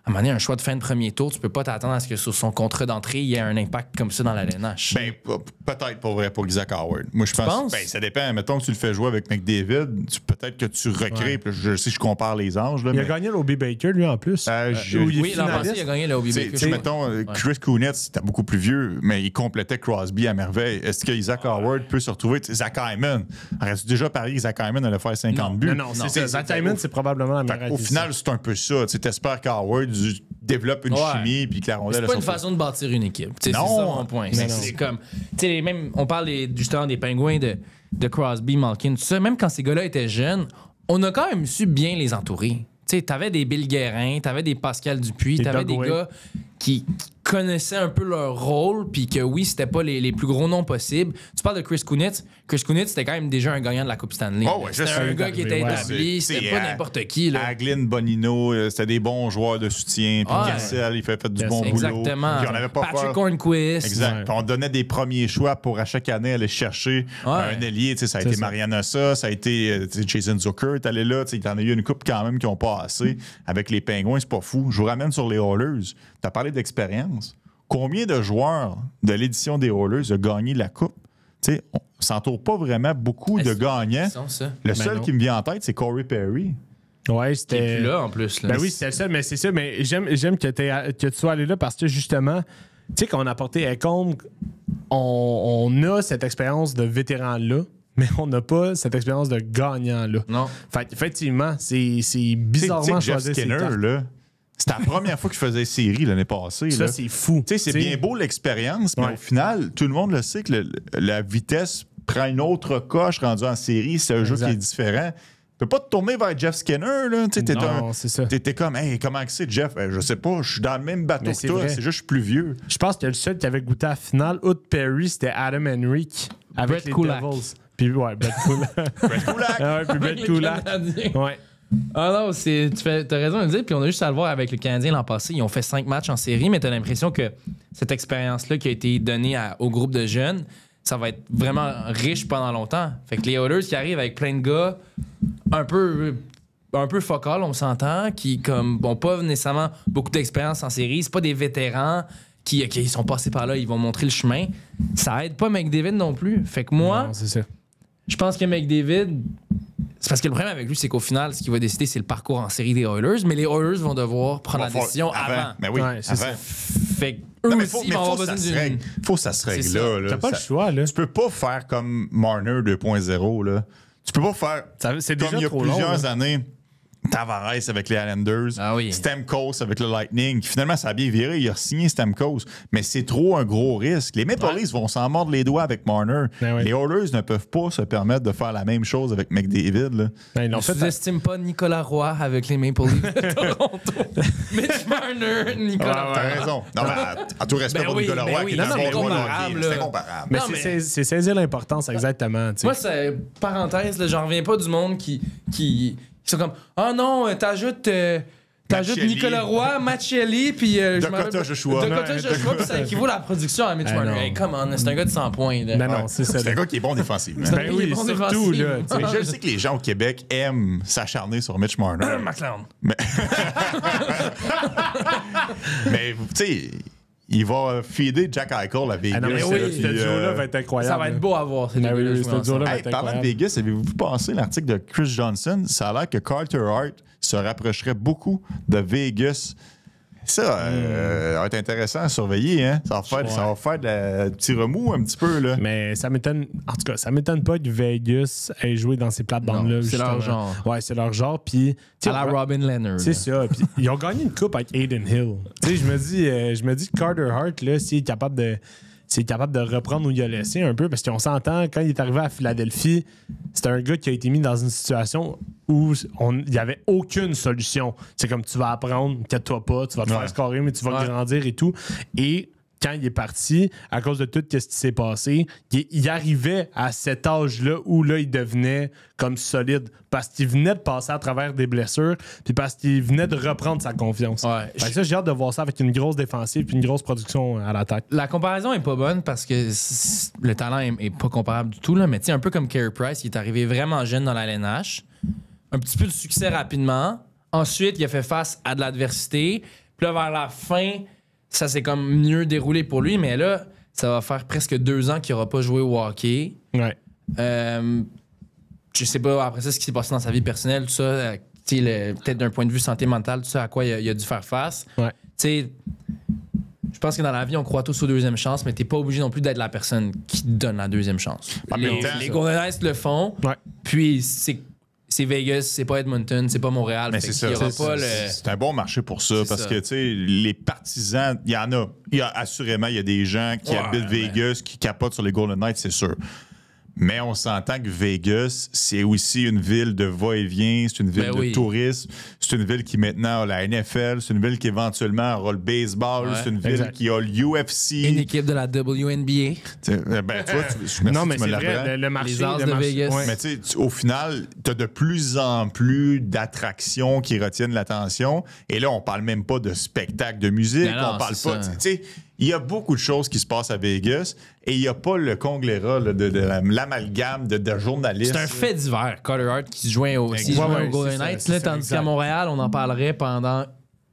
à un moment donné, un choix de fin de premier tour, tu peux pas t'attendre à ce que sur son contrat d'entrée, il y ait un impact comme ça dans la LNH. Ben, peut-être pour vrai pour Isaac Howard. Moi, je pense. penses? Ben, ça dépend. Mettons que tu le fais jouer avec McDavid, peut-être que tu recrées. Puis je sais, je compare les anges. Là, Il a mais, gagné l'Obi Baker, lui, en plus. je- où il est oui, l'an passé, finaliste. il a gagné le Obi Tu sais, mettons, Chris Kunitz, c'était beaucoup plus vieux, mais il complétait Crosby à merveille. Est-ce que Isaac Howard peut se retrouver? Zach Hyman. Aurais-tu déjà parié que Zach Hyman allait faire 50 buts? Non, c'est ça. Zach Hyman, c'est probablement la meilleure Au acquisition. final, c'est un peu ça. Tu espères qu'Howard développe une Ouais. chimie puis que la rondelle C'est a pas son une façon de bâtir une équipe. C'est Non. ça mon point. C'est comme. Tu sais, même, on parle justement des Pingouins de Crosby, Malkin, tout ça. Même quand ces gars-là étaient jeunes, on a quand même su bien les entourer. Tu sais, t'avais des Bill Guérin, t'avais des Pascal Dupuis, Des t'avais Doug des Weight. gars qui connaissaient un peu leur rôle, puis que oui, c'était pas les plus gros noms possibles. Tu parles de Chris Kunitz. Chris Kunitz, c'était quand même déjà un gagnant de la Coupe Stanley. Oh, ouais, je c'était sais. un gars qui était Ouais. établi, C'est- c'était c'est pas n'importe qui. Là. Aglin, Bonino, c'était des bons joueurs de soutien. Puis Ouais. Cassel, il fait du Yes, bon boulot. Exactement. Puis on n'avait pas Patrick peur. Hornquist. Exact. Ouais. Puis on donnait des premiers choix pour à chaque année aller chercher un ailier. Tu sais, ça a été ça. Marianne Ossa, ça a été tu sais, Jason Zucker est allé là. Tu sais, il y en a eu une coupe quand même qui n'ont pas assez. Avec les Pingouins, c'est pas fou. Je vous ramène sur les Oilers. Tu as parlé d'expérience. Combien de joueurs de l'édition des Oilers ont gagné la coupe? Tu sais, on s'entoure pas vraiment beaucoup de gagnants. Ça. Le Ben seul non. qui me vient en tête, c'est Corey Perry. Ouais, Qui est c'était. plus là en plus. Là. Ben oui, c'était le seul, mais c'est ça. Mais j'aime que tu sois allé là parce que justement, tu sais, quand on a apporté Ekholm, on a cette expérience de vétéran-là, mais on n'a pas cette expérience de gagnant-là. Non. Fait effectivement, c'est Tu sais bizarrement que Jeff choisir ses Skinner, cartes. là, c'était la première fois que je faisais série l'année passée. Ça, là. c'est fou. Tu sais, c'est bien beau l'expérience, mais Ouais. au final, tout le monde le sait que la vitesse prend une autre coche rendue en série. C'est un jeu Exact. qui est différent. peux pas te tourner vers Jeff Skinner, là. Non, c'est ça. T'étais comme, hey, comment que c'est, Jeff? Je sais pas, je suis dans le même bateau Mais que c'est toi, vrai. c'est juste que je suis plus vieux. Je pense que le seul qui avait goûté à la finale, outre Perry, c'était Adam Henrique avec Brett les Kulak. Devils. Puis ouais, Brett Kulak. Brett Kulak. Ah ouais, puis Brett Les Kulak. Canadiens. Ouais. Ah non, t'as raison de le dire. Puis on a juste à le voir avec le Canadien l'an passé. Ils ont fait 5 matchs en série, mais t'as l'impression que cette expérience-là qui a été donnée au groupe de jeunes, ça va être vraiment riche pendant longtemps. Fait que les Oilers qui arrivent avec plein de gars un peu focal, on s'entend, qui comme n'ont pas nécessairement beaucoup d'expérience en série. C'est pas des vétérans qui sont passés par là, ils vont montrer le chemin. Ça aide pas McDavid non plus. Fait que moi, Non, c'est ça. je pense que McDavid, c'est parce que le problème avec lui, c'est qu'au final, ce qu'il va décider, c'est le parcours en série des Oilers, mais les Oilers vont devoir prendre la décision avant. Mais oui, Ouais, c'est avant. Fait qu'eux Non, mais aussi, ils vont avoir besoin d'une... faut que ça se règle C'est là. ça. là. T'as pas le Ça- choix, là. Tu peux pas faire comme Marner 2.0, là. Tu peux pas faire C'est comme déjà il y a trop long. plusieurs là. années. Tavares avec les Islanders, Ah oui. Stamkos avec le Lightning. Finalement, ça a bien viré. Il a signé Stamkos. Mais c'est trop un gros risque. Les Maple Leafs vont s'en mordre les doigts avec Marner. Ben oui. Les Oilers ne peuvent pas se permettre de faire la même chose avec McDavid. Là. Ben, ils l'ont Ne fait. sous-estime pas Nicolas Roy avec les Maple Leafs de Toronto. Mitch Marner, Nicolas Roy. T'as raison. Non, mais à tout respect Ben pour oui, Nicolas ben Roy, oui. qui est Non, un non, mais bon joueur de comparable, hockey. C'est là. comparable. Mais Non, c'est saisir l'importance, exactement. tu sais. Moi, c'est parenthèse, là, j'en reviens pas du monde qui sont comme oh non, t'ajoutes Machelli. Nicolas Roy, Machelli, puis Dakota Joshua. Dakota Joshua, puis ça équivaut à la production à Mitch Ben Marner. non. Hey, come on, c'est un gars de 100 points. Là. Ben non, Ouais. c'est ça. C'est un gars qui est bon défensivement. C'est un Ben gars qui oui, est bon surtout, défensif. là, tu sais. Mais je sais que les gens au Québec aiment s'acharner sur Mitch Marner. McLeod. Mais, tu sais, il va feeder Jack Eichel à Vegas. Ah non, mais Ben oui, oui, ce duo-là va être incroyable. Ça va être beau à voir. Ces Ben deux oui, gars-là ce jouer duo-là ensemble. va Hey, être parlant de incroyable. Vegas, avez-vous vu passer l'article de Chris Johnson? Ça a l'air que Carter Hart se rapprocherait beaucoup de Vegas. Ça, ça va être intéressant à surveiller. Hein? Ça va faire de petit remous un petit peu. Là. Mais ça m'étonne. En tout cas, ça m'étonne pas que Vegas ait joué dans ces plates-bandes-là. Non, c'est leur justement. genre. Ouais, c'est leur genre. Puis, tu sais, À la Robin Leonard. c'est ça. Puis, ils ont gagné une coupe avec Aiden Hill. Tu sais, je me dis que Carter Hart, là, s'il est capable de reprendre où il a laissé un peu, parce qu'on s'entend, quand il est arrivé à Philadelphie, c'était un gars qui a été mis dans une situation où il n'y avait aucune solution. C'est comme tu vas apprendre, inquiète-toi pas, tu vas te faire scorer, mais tu vas grandir et tout. Et quand il est parti, à cause de tout ce qui s'est passé, il arrivait à cet âge-là où là, il devenait comme solide parce qu'il venait de passer à travers des blessures puis parce qu'il venait de reprendre sa confiance. Ouais. Fait que ça, j'ai hâte de voir ça avec une grosse défensive puis une grosse production à l'attaque. La comparaison est pas bonne parce que le talent est pas comparable du tout. Là. Mais tu sais, un peu comme Carey Price, il est arrivé vraiment jeune dans la LNH. Un petit peu de succès rapidement. Ensuite, il a fait face à de l'adversité. Puis là, vers la fin, ça s'est comme mieux déroulé pour lui. Mais là, ça va faire presque 2 ans qu'il n'aura pas joué au hockey. Ouais. Je sais pas, après ça, ce qui s'est passé dans sa vie personnelle, tout ça, tu sais, peut-être d'un point de vue santé mentale, tout ça, à quoi il a dû faire face. Ouais. Tu sais, je pense que dans la vie, on croit tous aux deuxième chances, mais t'es pas obligé non plus d'être la personne qui te donne la deuxième chance. En même temps, Les ça. Golden Knights le font, Ouais. puis c'est Vegas, c'est pas Edmonton, c'est pas Montréal. Mais fait c'est qu'il ça. y aura pas le... C'est un bon marché pour ça C'est parce ça. que, tu sais, les partisans, il y en a. Assurément, il y a des gens qui Ouais, habitent Vegas, qui capotent sur les Golden Knights, c'est sûr. Mais on s'entend que Vegas, c'est aussi une ville de va-et-vient, c'est une ville Ben de oui. tourisme, c'est une ville qui maintenant a la NFL, c'est une ville qui éventuellement aura le baseball, Ouais, c'est une ville exact. qui a l'UFC. Une équipe de la WNBA. Ben, tu vois, merci, Non, mais tu me c'est l'apprends. vrai, le marché. Les As le de marché- Vegas. ouais. Mais tu sais, au final, tu as de plus en plus d'attractions qui retiennent l'attention. Et là, on parle même pas de spectacle de musique. Non, non, on parle c'est pas. ça. Tu sais, il y a beaucoup de choses qui se passent à Vegas et il n'y a pas le conglomérat là, de l'amalgame de journalistes. C'est un fait divers. Carter Hart qui se joint au, s'il Ouais, joint ouais, aux Golden c'est ça, Knights, c'est là, ça, tandis exact. qu'à Montréal, on en parlerait pendant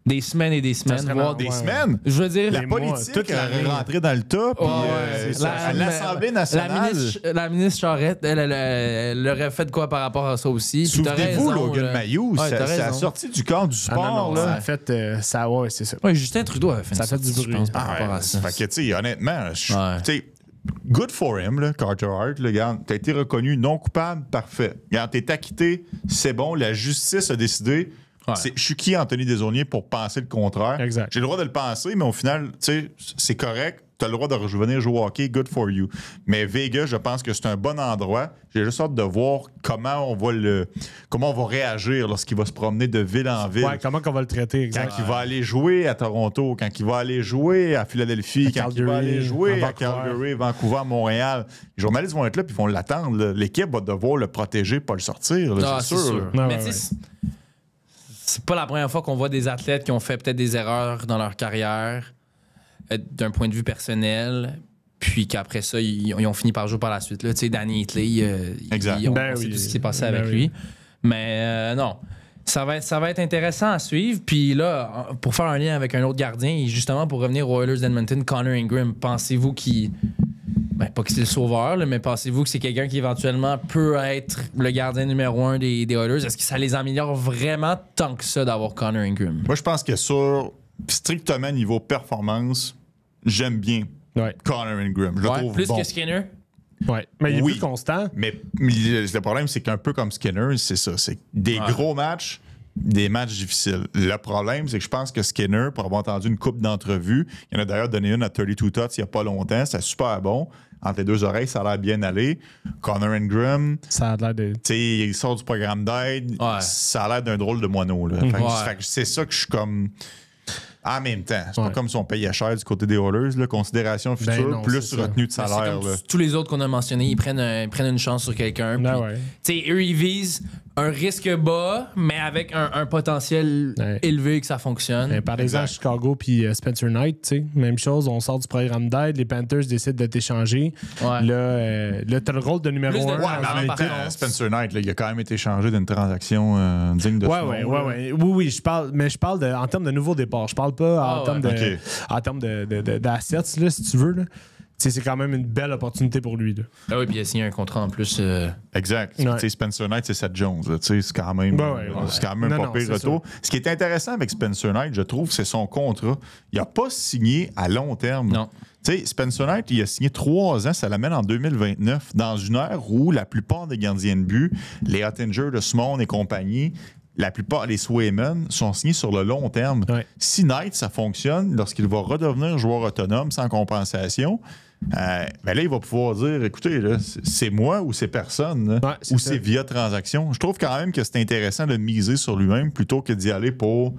des semaines et des semaines, serait voire Des Ouais. semaines. Je veux dire, La Des mois, politique toute l'année. est rentrée dans le tas. Puis, Ouais, c'est ça. la- À l'Assemblée la nationale. la ministre Charette, elle aurait fait de quoi par rapport à ça aussi. Puis t'as Souvenez-vous, raison, Logan là. Mayou, Ouais, t'as ça a raison. sorti du corps du Ah, non, sport. non, là. ça a fait. Ça, ouais, c'est ça. Ouais, Justin Trudeau a fait Ça une fait du sortie, je bruit. pense, par Ah rapport à ouais, ça. fait que, tu sais, honnêtement, Ouais. tu sais, good for him, là, Carter Hart. Là, regarde, t'as été reconnu non coupable, parfait. Regarde, t'es acquitté, c'est bon, la justice a décidé. Ouais. Je suis qui, Anthony Desaulniers, pour penser le contraire? Exact. J'ai le droit de le penser, mais au final, tu sais, c'est correct. tu as le droit de revenir jouer au hockey, good for you. Mais Vegas, je pense que c'est un bon endroit. J'ai juste hâte de voir comment on va réagir lorsqu'il va se promener de ville en ville. Ouais, comment on va le traiter, exact. Quand il va aller jouer à Toronto, quand il va aller jouer à Philadelphie, quand il va aller jouer à Calgary, Vancouver, Montréal. Les journalistes vont être là puis ils vont l'attendre. Là. L'équipe va devoir le protéger, pas le sortir. Là, c'est sûr. Mais c'est pas la première fois qu'on voit des athlètes qui ont fait peut-être des erreurs dans leur carrière d'un point de vue personnel, puis qu'après ça, ils ont fini par jouer par la suite. Tu sais, Danny Hitley, on sait tout ce qui s'est passé avec lui. Mais non, ça va être intéressant à suivre. Puis là, pour faire un lien avec un autre gardien, et justement pour revenir aux Oilers d'Edmonton, Connor Ingram, pensez-vous qu'il... pas que c'est le sauveur, là, mais pensez-vous que c'est quelqu'un qui éventuellement peut être le gardien numéro 1 des Oilers? Est-ce que ça les améliore vraiment tant que ça d'avoir Connor Ingram? Moi, je pense que sur strictement niveau performance, j'aime bien Connor Ingram. Je le trouve plus bon. que Skinner? Ouais. Mais il est plus constant. Mais le problème, c'est qu'un peu comme Skinner, c'est ça. C'est des gros matchs, des matchs difficiles. Le problème, c'est que je pense que Skinner, pour avoir entendu une couple d'entrevues, il y en a d'ailleurs donné une à 32 Tots il n'y a pas longtemps, c'était super bon. Entre les deux oreilles, ça a l'air bien aller. Connor Ingram, ça a l'air de... il sort du programme d'aide, ça a l'air d'un drôle de moineau. Là. Fait que c'est ça que je suis comme... En même temps, c'est pas comme si on payait cher du côté des Oilers, là, considération future, plus retenue de salaire. Là. Tous les autres qu'on a mentionnés, ils prennent une chance sur quelqu'un. Eux, ils visent un risque bas, mais avec un potentiel élevé que ça fonctionne. Par exemple, Chicago puis Spencer Knight, même chose, on sort du programme d'aide, les Panthers décident de t'échanger. Là, t'as le rôle de numéro 1. Mais en même temps, Spencer Knight, là, il a quand même été échangé d'une transaction digne de ce nom. Oui, je parle en termes de nouveau départ. Je parle pas en termes d'assets, là, si tu veux. Là. C'est quand même une belle opportunité pour lui. Là. Ah oui, puis il a signé un contrat en plus. Exact. Spencer Knight, c'est Seth Jones. C'est quand même, c'est quand même pas pire retour. Ce qui est intéressant avec Spencer Knight, je trouve, c'est son contrat. Il n'a pas signé à long terme. Non. Spencer Knight, il a signé 3 ans, ça l'amène en 2029, dans une ère où la plupart des gardiens de but, les Ottinger, de Smone et compagnie, la plupart des Swayman sont signés sur le long terme. Si Knight, ça fonctionne, lorsqu'il va redevenir joueur autonome sans compensation, là, il va pouvoir dire, écoutez, là, c'est moi ou c'est personne, ou c'est via transaction. Je trouve quand même que c'est intéressant de miser sur lui-même plutôt que d'y aller pour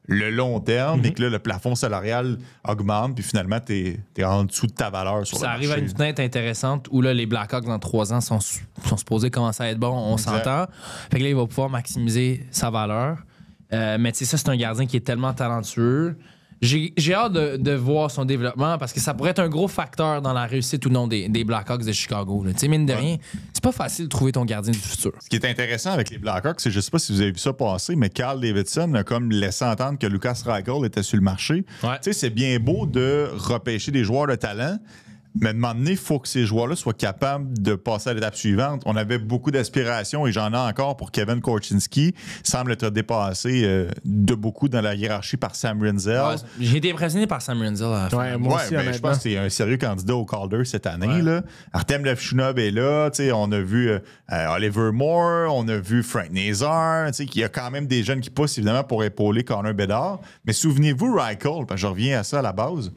le long terme et que là, le plafond salarial augmente puis finalement, t'es en dessous de ta valeur sur le marché. Ça arrive à une fenêtre intéressante où là, les Blackhawks dans 3 ans sont supposés commencer à être bons, on s'entend. Fait que là, il va pouvoir maximiser sa valeur. Mais tu sais, ça, c'est un gardien qui est tellement talentueux. J'ai hâte de voir son développement parce que ça pourrait être un gros facteur dans la réussite ou non des Blackhawks de Chicago. Tu sais, mine de rien, c'est pas facile de trouver ton gardien du futur. Ce qui est intéressant avec les Blackhawks, c'est, je sais pas si vous avez vu ça passer, mais Carl Davidson a comme laissé entendre que Lucas Reichel était sur le marché. Tu sais, c'est bien beau de repêcher des joueurs de talent, mais à un moment donné, il faut que ces joueurs-là soient capables de passer à l'étape suivante. On avait beaucoup d'aspirations et j'en ai encore pour Kevin Korchinski. Il semble être dépassé de beaucoup dans la hiérarchie par Sam Rinzel. J'ai été impressionné par Sam Rinzel à la fin. Moi aussi, je pense que c'est un sérieux candidat au Calder cette année. Là. Artem Levchunov est là. On a vu Oliver Moore, on a vu Frank Nazar. Il y a quand même des jeunes qui poussent évidemment pour épauler Connor Bedard. Mais souvenez-vous, Reichel, je reviens à ça à la base.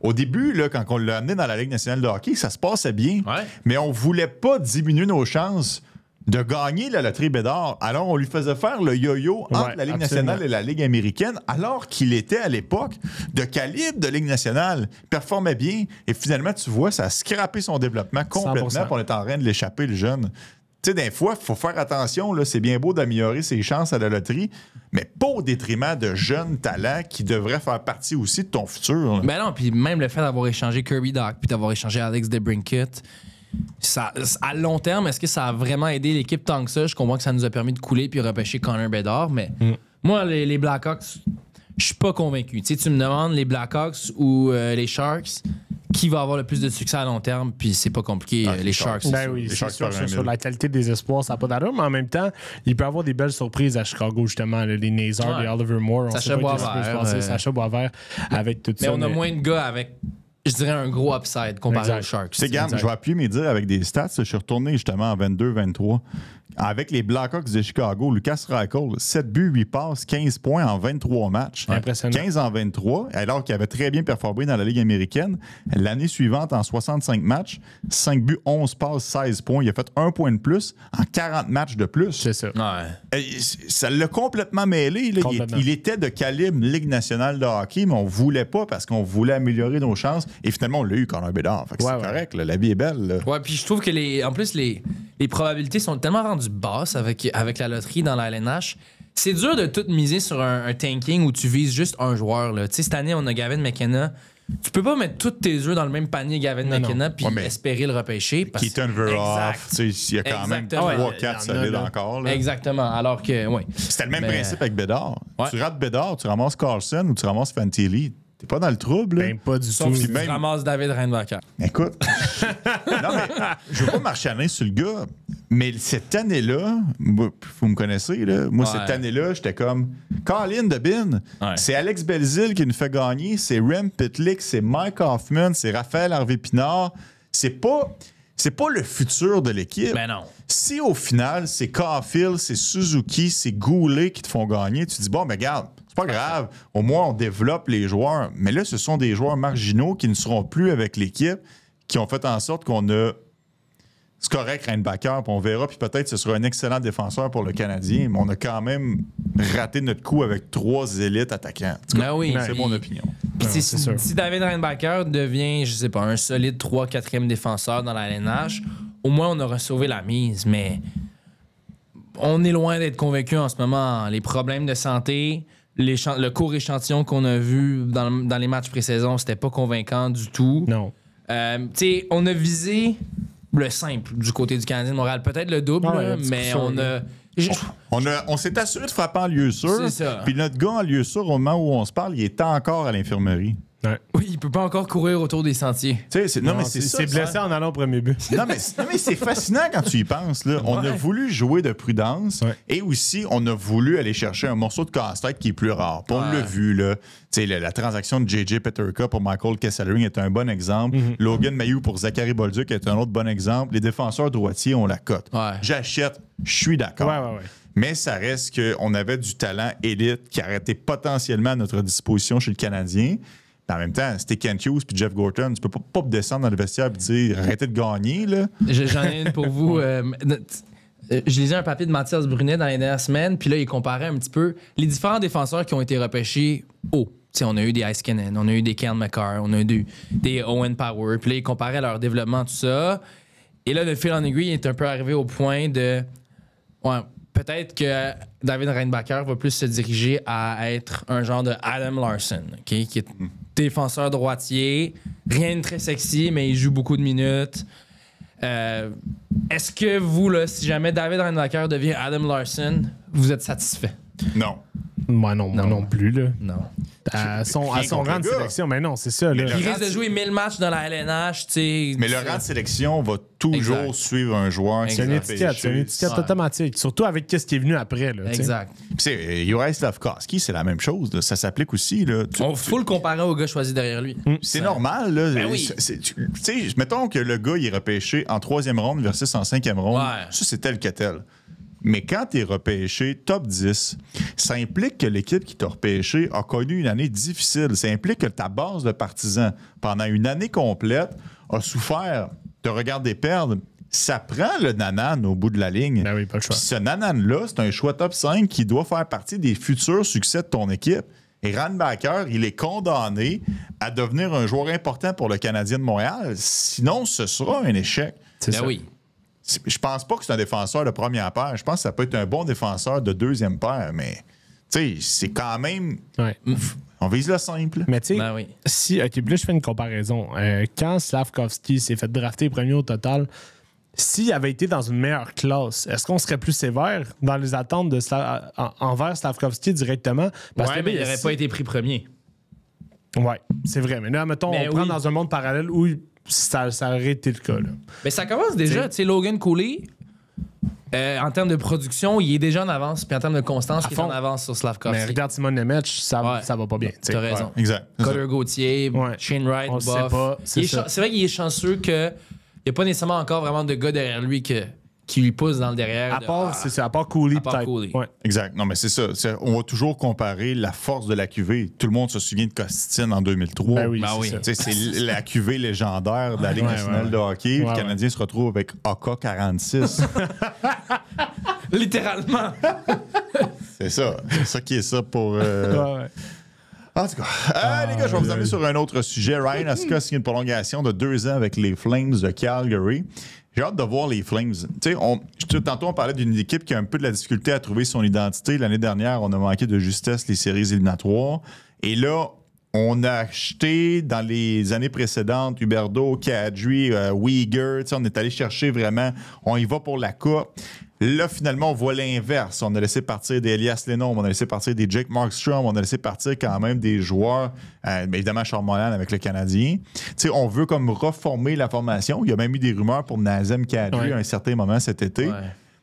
Au début, là, quand on l'a amené dans la Ligue nationale de hockey, ça se passait bien, mais on voulait pas diminuer nos chances de gagner la loterie Bédard. Alors, on lui faisait faire le yo-yo entre la Ligue nationale et la Ligue américaine, alors qu'il était à l'époque de calibre de Ligue nationale. Il performait bien, et finalement, tu vois, ça a scrappé son développement complètement, puis on est en train de l'échapper, le jeune. Tu sais, des fois, il faut faire attention. Là, c'est bien beau d'améliorer ses chances à la loterie, mais pas au détriment de jeunes talents qui devraient faire partie aussi de ton futur. Là. Ben non, puis même le fait d'avoir échangé Kirby Dach puis d'avoir échangé Alex DeBrincat, ça, à long terme, est-ce que ça a vraiment aidé l'équipe tant que ça? Je comprends que ça nous a permis de couler puis repêcher Connor Bedard, mais moi, les Blackhawks, je suis pas convaincu. Tu sais, tu me demandes les Blackhawks ou les Sharks, qui va avoir le plus de succès à long terme, puis c'est pas compliqué, les Sharks. Oui, c'est sûr, sur la qualité des espoirs, ça n'a pas d'allure, mais en même temps, il peut y avoir des belles surprises à Chicago, justement, les Nazar, les Oliver Moore, Sacha Boisvert. Sacha Boisvert avec tout ça. Mais on a moins de gars avec, je dirais, un gros upside comparé aux Sharks. Je vais appuyer mes dires avec des stats. Je suis retourné justement en 22-23. avec les Blackhawks de Chicago, Lucas Reichel, 7 buts, 8 passes, 15 points en 23 matchs. Impressionnant. 15 en 23, alors qu'il avait très bien performé dans la Ligue américaine. L'année suivante, en 65 matchs, 5 buts, 11 passes, 16 points. Il a fait 1 point de plus en 40 matchs de plus. C'est ça. Ouais. Ça l'a complètement mêlé. Là. Complètement. Il était de calibre Ligue nationale de hockey, mais on voulait pas parce qu'on voulait améliorer nos chances. Et finalement, on l'a eu, Connor Bedard. Fait que c'est correct, là. La vie est belle. Là. Ouais, puis je trouve que en plus, les probabilités sont tellement rendues basses avec la loterie dans la LNH. C'est dur de tout miser sur un tanking où tu vises juste un joueur. Tu sais, cette année, on a Gavin McKenna. Tu peux pas mettre tous tes œufs dans le même panier Gavin McKenna puis espérer le repêcher. Keaton Veroff, il y a quand même 3-4 solides encore. Là. Exactement. Alors que, oui. C'était le même principe avec Bédard. Ouais. Tu rates Bédard, tu ramasses Carlson ou tu ramasses Fantilli. T'es pas dans le trouble. Ben, pas du tout. Sauf si tu ramasses David Reinbacher. Écoute, non, mais je veux pas marchaner sur le gars, mais cette année-là, vous me connaissez, là, moi, cette année-là, j'étais comme Colin Debin. Ouais. C'est Alex Belzile qui nous fait gagner, c'est Rem Pitlick, c'est Mike Hoffman, c'est Raphaël Harvey-Pinard. C'est pas le futur de l'équipe. Ben non. Si au final, c'est Caulfield, c'est Suzuki, c'est Goulet qui te font gagner, tu te dis, bon, mais regarde, c'est pas grave. Au moins, on développe les joueurs. Mais là, ce sont des joueurs marginaux qui ne seront plus avec l'équipe, qui ont fait en sorte qu'on a... C'est correct, Reinbacher, puis on verra, puis peut-être ce sera un excellent défenseur pour le Canadien, mais on a quand même raté notre coup avec 3 élites attaquants. Ben oui. C'est mon opinion. Puis si David Reinbacher devient, je sais pas, un solide 3-4e défenseur dans la LNH, au moins on aura sauvé la mise, mais on est loin d'être convaincu en ce moment. Les problèmes de santé, le court échantillon qu'on a vu dans les matchs pré-saison, c'était pas convaincant du tout. Non. Tu sais, on a visé le simple du côté du Canadien de Montréal, peut-être le double, mais on s'est assuré de frapper en lieu sûr. C'est ça. Puis notre gars en lieu sûr, au moment où on se parle, il est encore à l'infirmerie. Ouais. Oui, il peut pas encore courir autour des sentiers. Tu sais, non, mais c'est ça. C'est blessé en allant au premier but. Non, mais c'est fascinant quand tu y penses. Là. On a voulu jouer de prudence et aussi, on a voulu aller chercher un morceau de casse-tête qui est plus rare. Puis on l'a vu, là. Tu sais, la transaction de J.J. Peterka pour Michael Kesselring est un bon exemple. Logan Mayou pour Zachary Bolduc est un autre bon exemple. Les défenseurs droitiers, on la cote. Ouais. J'achète, je suis d'accord. Ouais. Mais ça reste qu'on avait du talent élite qui aurait été potentiellement à notre disposition chez le Canadien. En même temps, c'était Kent Hughes puis Jeff Gorton. Tu peux pas descendre dans le vestiaire et dire arrêtez de gagner. Là. J'en ai une pour vous. Je lisais un papier de Mathias Brunet dans les dernières semaines, puis là, il comparait un petit peu les différents défenseurs qui ont été repêchés haut. T'sais, on a eu des Heiskanen, on a eu des Cale Makar, on a eu des Owen Power. Puis là, il comparait leur développement, tout ça. Et là, le fil en aiguille est un peu arrivé au point de... Ouais, peut-être que David Reinbacher va plus se diriger à être un genre de Adam Larson, okay? Qui est défenseur droitier, rien de très sexy, mais il joue beaucoup de minutes. Est-ce que vous, là, si jamais David Reinbacher devient Adam Larson, vous êtes satisfait? Non. Moi non plus. Là. Non. À son rang de sélection, mais non, c'est ça. Là. Il risque de jouer 1000 matchs dans la LNH, tu sais. Mais le rang de sélection va toujours suivre un joueur. C'est une étiquette automatique. Surtout avec ce qui est venu après. Là, exact. Puis Juraj Slafkovsky, c'est la même chose. Là. Ça s'applique aussi. Là. On faut le comparer au gars choisi derrière lui. C'est normal. Là. Ben oui. Mettons que le gars il est repêché en 3e ronde versus en 5e ronde. Ouais. Ça, c'est tel que tel. Mais quand tu es repêché top 10, ça implique que l'équipe qui t'a repêché a connu une année difficile. Ça implique que ta base de partisans, pendant une année complète, a souffert. Te regarder perdre. Ça prend le nanan au bout de la ligne. Ben oui, pas le choix. Puis ce nanan-là, c'est un choix top 5 qui doit faire partie des futurs succès de ton équipe. Et Reinbacher, il est condamné à devenir un joueur important pour le Canadien de Montréal. Sinon, ce sera un échec. Ben ça. Oui. Je pense pas que c'est un défenseur de première paire. Je pense que ça peut être un bon défenseur de deuxième paire, mais tu sais, c'est quand même... Ouais. On vise le simple. Mais tu sais, ben oui. si... OK, puis là, je fais une comparaison. Quand Slafkovsky s'est fait drafter premier au total, s'il avait été dans une meilleure classe, est-ce qu'on serait plus sévère dans les attentes de envers Slafkovsky directement? Parce que, mais il n'aurait pas été pris premier. Ouais, c'est vrai. Mais là, mettons, on prend dans un monde parallèle où... Ça aurait été le cas. Là. Mais ça commence déjà. Tu sais, Logan Cooley, en termes de production, il est déjà en avance. Puis en termes de constance, il est en avance sur Slafkovsky. Mais regarde Simon Nemec, ça va pas bien. T'as raison. Ouais, exact. Cutter Gauthier, Shane Wright, Buff. C'est vrai qu'il est chanceux qu'il n'y a pas nécessairement encore vraiment de gars derrière lui qui qui lui pousse dans le derrière. À part, c'est ça, à part Cooley, à part peut-être. Cooley. Ouais. Exact. Non, mais c'est ça. On va toujours comparer la force de la QV. Tout le monde se souvient de Costin en 2003. Ben oui, Ben c'est oui. ça. Tu sais, c'est la QV légendaire de la Ligue nationale de hockey. Ouais, Le Canadien se retrouve avec AK-46. Littéralement. C'est ça. C'est ça qui est ça pour... Ouais. En tout cas, les gars, je vais vous amener sur un autre sujet. Ryan Huska a signé une prolongation de 2 ans avec les Flames de Calgary. J'ai hâte de voir les Flames. Tu sais, tantôt, on parlait d'une équipe qui a un peu de la difficulté à trouver son identité. L'année dernière, on a manqué de justesse les séries éliminatoires. Et là, on a acheté dans les années précédentes Huberdeau, Kadri, Weegar. On est allé chercher vraiment, on y va pour la coupe. Là, finalement, on voit l'inverse. On a laissé partir des Elias Lindholm, on a laissé partir des Jake Markstrom, on a laissé partir quand même des joueurs, évidemment Charles Morin avec le Canadien. Tu sais, on veut comme reformer la formation. Il y a même eu des rumeurs pour Nazem Kadri à un certain moment cet été. Ouais.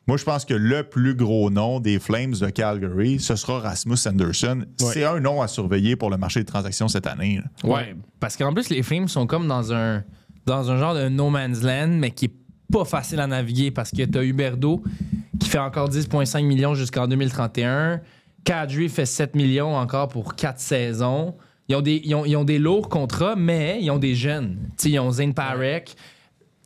Moi, je pense que le plus gros nom des Flames de Calgary, ce sera Rasmus Anderson. Ouais. C'est un nom à surveiller pour le marché des transactions cette année. Là. Ouais. Parce qu'en plus, les Flames sont comme dans un genre de no man's land, mais qui est pas facile à naviguer parce que t'as Huberdeau qui fait encore 10,5 millions jusqu'en 2031. Kadri fait 7 millions encore pour 4 saisons. Ils ont des lourds contrats, mais ils ont des jeunes. T'sais, ils ont Zane Parek,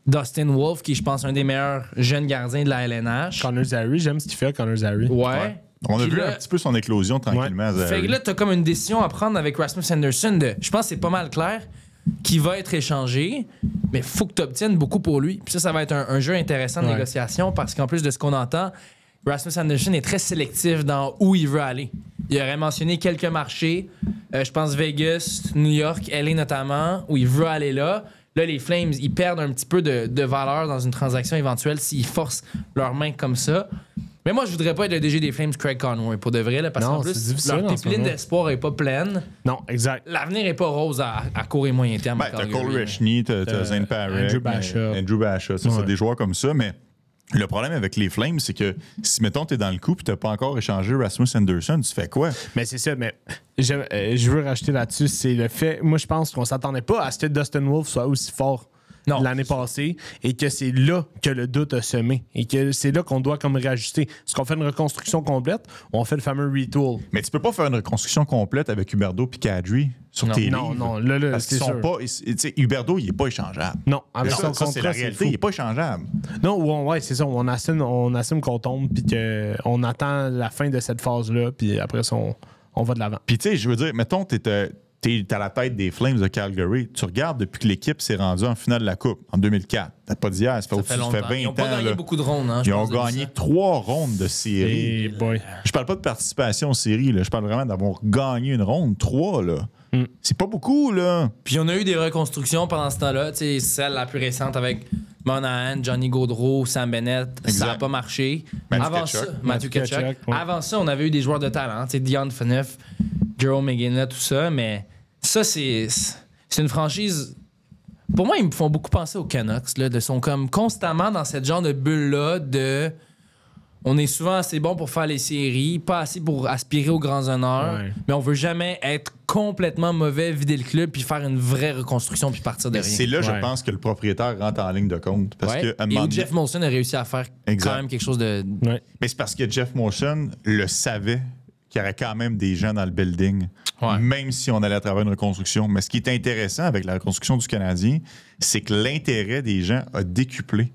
Dustin Wolf, qui je pense un des meilleurs jeunes gardiens de la LNH. Connor Zary, j'aime ce qu'il fait, Connor Zary. Ouais. On a Puis vu là- un petit peu son éclosion tranquillement. à Fait Zary. que là, t'as comme une décision à prendre avec Rasmus Anderson de. Je pense que c'est pas mal clair qui va être échangé, mais faut que tu obtiennes beaucoup pour lui. Puis ça va être un jeu intéressant de Ouais. négociation parce qu'en plus de ce qu'on entend, Rasmus Anderson est très sélectif dans où il veut aller. Il aurait mentionné quelques marchés, je pense Vegas, New York, LA notamment, où il veut aller là. Là, les Flames, ils perdent un petit peu de valeur dans une transaction éventuelle s'ils forcent leurs mains comme ça. Mais moi, je voudrais pas être le DG des Flames, Craig Conroy, pour de vrai, là, parce Non, qu'en c'est plus, difficile leur en ce pipeline moment. d'espoir est pas pleine. Non, exact. L'avenir est pas rose à court et moyen terme. à Ben, t'as Calgary, Cole là. Rechny, t'as Zane Parek, Andrew Basha. Andrew Basha, c'est Ouais. des joueurs comme ça, mais le problème avec les Flames, c'est que si, mettons, t'es dans le coup et t'as pas encore échangé Rasmus Anderson, tu fais quoi? Mais c'est ça, mais je veux rajouter là-dessus, c'est le fait, moi je pense qu'on s'attendait pas à ce que Dustin Wolf soit aussi fort Non. l'année passée et que c'est là que le doute a semé et que c'est là qu'on doit comme réajuster. Est-ce qu'on fait une reconstruction complète ou on fait le fameux retool? Mais tu peux pas faire une reconstruction complète avec Huberdeau et Kadri sur Non. tes Non, livres. non, là, Parce qu'ils c'est sont sûr. pas... Tu sais, Huberdeau, il est pas échangeable. Non, avec Ça, son c'est contrat, la c'est réalité, fou. il est pas échangeable. Non, ouais, c'est ça. On assume qu'on tombe puis qu'on attend la fin de cette phase-là puis après ça, on va de l'avant. Puis tu sais, je veux dire, mettons, t'es à la tête des Flames de Calgary. Tu regardes depuis que l'équipe s'est rendue en finale de la Coupe, en 2004. T'as pas d'hier, ça fait, Ça fait au-dessus- ça fait longtemps. 20 Ils ont pas ans. gagné là. beaucoup de rondes. Hein, je Ils ont pense, depuis gagné ça. 3 rondes de série. Et boy. Je parle pas de participation aux séries, là. Je parle vraiment d'avoir gagné une ronde. 3, là. C'est pas beaucoup, là. Puis on a eu des reconstructions pendant ce temps-là. Tu sais, celle la plus récente avec Monahan, Johnny Gaudreau, Sam Bennett. Ça Exact. n'a pas marché. Matthew Avant Tkachuk. ça, Matthew Tkachuk. Tkachuk, ouais. Avant ça, on avait eu des joueurs de talent. Tu sais, Dion Phaneuf, Jerome McGinley, tout ça. Mais ça, c'est une franchise. Pour moi, ils me font beaucoup penser aux Canucks. Là, de sont comme constamment dans cette genre de bulle-là de. On est souvent assez bon pour faire les séries, pas assez pour aspirer aux grands honneurs, Ouais. mais on veut jamais être complètement mauvais, vider le club, puis faire une vraie reconstruction, puis partir de rien. C'est là, je Ouais. pense, que le propriétaire rentre en ligne de compte. Parce Ouais. que, à un Et moment où donné- Jeff Molson a réussi à faire Exact. quand même quelque chose de... Ouais. Mais c'est parce que Jeff Molson le savait qu'il y aurait quand même des gens dans le building, Ouais. même si on allait à travers une reconstruction. Mais ce qui est intéressant avec la reconstruction du Canadien, c'est que l'intérêt des gens a décuplé.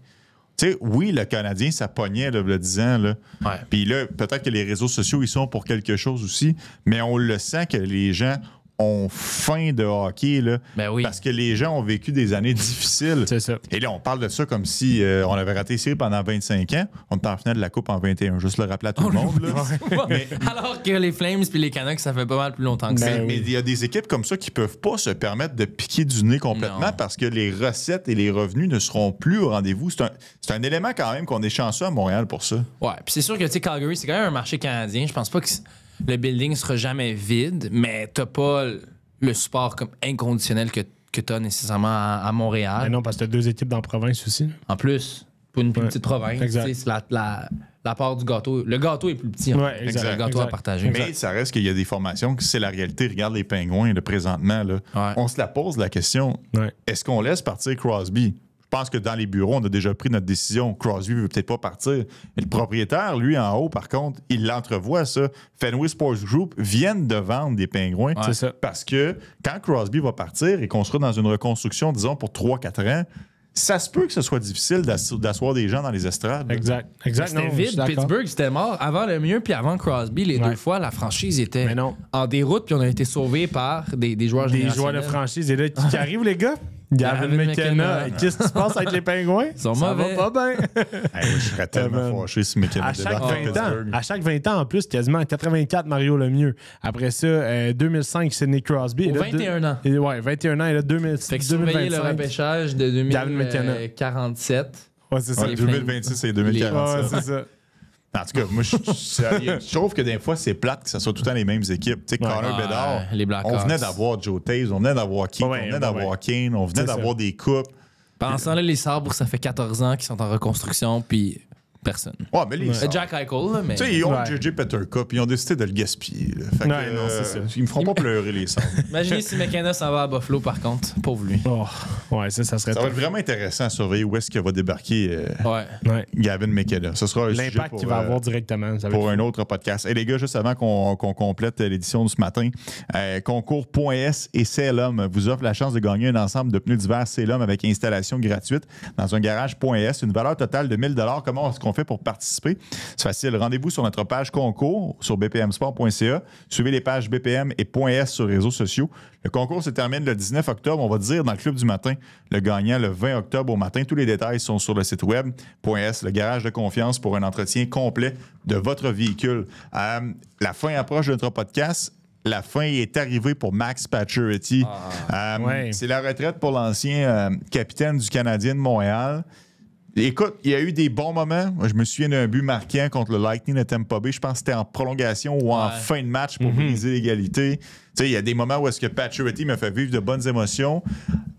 Tu sais, oui, le Canadien, ça pognait, là, le 10 ans. Là. Ouais. Puis là, peut-être que les réseaux sociaux, ils sont pour quelque chose aussi, mais on le sent que les gens ont faim de hockey, là, Ben oui. parce que les gens ont vécu des années difficiles. C'est ça. Et là, on parle de ça comme si on avait raté les séries pendant 25 ans. On était en finale de la Coupe en 21. Juste le rappeler à tout le monde. Là. Alors que les Flames puis les Canucks, ça fait pas mal plus longtemps que ça. Ben Mais oui. il y a des équipes comme ça qui peuvent pas se permettre de piquer du nez complètement Non. parce que les recettes et les revenus ne seront plus au rendez-vous. C'est un élément quand même qu'on est chanceux à Montréal pour ça. Ouais, puis c'est sûr que, tu sais, Calgary, c'est quand même un marché canadien. Je pense pas que le building sera jamais vide, mais t'as pas le support comme inconditionnel que t'as nécessairement à Montréal. Mais non, parce que t'as 2 équipes dans la province aussi. En plus, pour une plus petite province, Exact. tu sais, c'est la part du gâteau. Le gâteau est plus petit. en Ouais, fait. exact, Le gâteau à exact. partager. Mais ça reste qu'il y a des formations que c'est la réalité. Regarde les Pingouins là, présentement. Là. Ouais. On se la pose la question. Ouais. Est-ce qu'on laisse partir Crosby? Je pense que dans les bureaux, on a déjà pris notre décision. Crosby ne veut peut-être pas partir. Mais le propriétaire, lui, en haut, par contre, il l'entrevoit, ça. Fenway Sports Group viennent de vendre des Pingouins. C'est ça. Parce que quand Crosby va partir et qu'on sera dans une reconstruction, disons, pour 3-4 ans, ça se peut que ce soit difficile d'asseoir des gens dans les estrades. Exact. C'était Non, je vide. suis d'accord. Pittsburgh, c'était mort. Avant le mieux, puis avant Crosby, les 2 fois, la franchise était Mais non. en déroute, puis on a été sauvés par des joueurs Des joueurs de générationnels. franchise. Et là, qui arrivent, les gars? Gavin McKenna. Qu'est-ce qui se passe avec les Pingouins? Ils sont Ça mauvais. va pas bien. Hey, moi, je serais tellement fâché si McKenna À chaque débarque à 20 ans, Pittsburgh. à chaque 20 ans en plus, quasiment 84, Mario Lemieux. Après ça, 2005, Sidney Crosby. Au Et là, 21 ans. Ouais, 21 ans. Et là, 2000, Fait que surveiller le 2025. repêchage de Gavin McKenna. 2047. Ouais, c'est ça. Ouais, les 2026 et Ouais, 2047. c'est ça. En tout cas, moi, je trouve que des fois, c'est plate que ce soit tout le temps les mêmes équipes. Tu sais, Connor Bedard, les Blackhawks. on venait d'avoir Joe Taves, on venait d'avoir Keith, Ouais, on venait d'avoir Kane, on venait C'est d'avoir des coupes. Pendant ce temps-là, les Sabres, ça fait 14 ans qu'ils sont en reconstruction, puis personne. Ouais, mais les Sabres, Jack Eichel, là, mais... tu sais, ils ont Ouais. JJ Peterka, puis ils ont décidé de le gaspiller. Là. Fait que, Ouais, non, c'est ça. Ils me feront pas pleurer, les Sabres. Imaginez si McKenna s'en va à Buffalo, par contre. Pauvre lui. Oh, ouais, ça serait Ça va top. être vraiment intéressant à surveiller où est-ce qu'il va débarquer Ouais. Ouais. Gavin McKenna. Ce sera un sujet L'impact pour, qu'il va avoir directement. Ça va pour être- un autre podcast. Et les gars, juste avant qu'on complète l'édition de ce matin, concours.s et CLM vous offre la chance de gagner un ensemble de pneus d'hiver CLM avec installation gratuite dans un garage.s, une valeur totale de 1 000 $. Comment est-ce qu'on fait pour participer? C'est facile. Rendez-vous sur notre page concours sur bpmsport.ca. Suivez les pages BPM et .s sur les réseaux sociaux. Le concours se termine le 19 octobre. On va dire dans le Club du matin le gagnant le 20 octobre au matin. Tous les détails sont sur le site web .s, le garage de confiance pour un entretien complet de votre véhicule. La fin approche de notre podcast. La fin est arrivée pour Max Pacioretty. Ouais. C'est la retraite pour l'ancien capitaine du Canadien de Montréal. Écoute, il y a eu des bons moments. Moi, je me souviens d'un but marquant contre le Lightning de Tampa Bay. Je pense que c'était en prolongation ou en fin de match pour briser l'égalité. Tu sais, il y a des moments où est-ce que Pacioretty m'a fait vivre de bonnes émotions.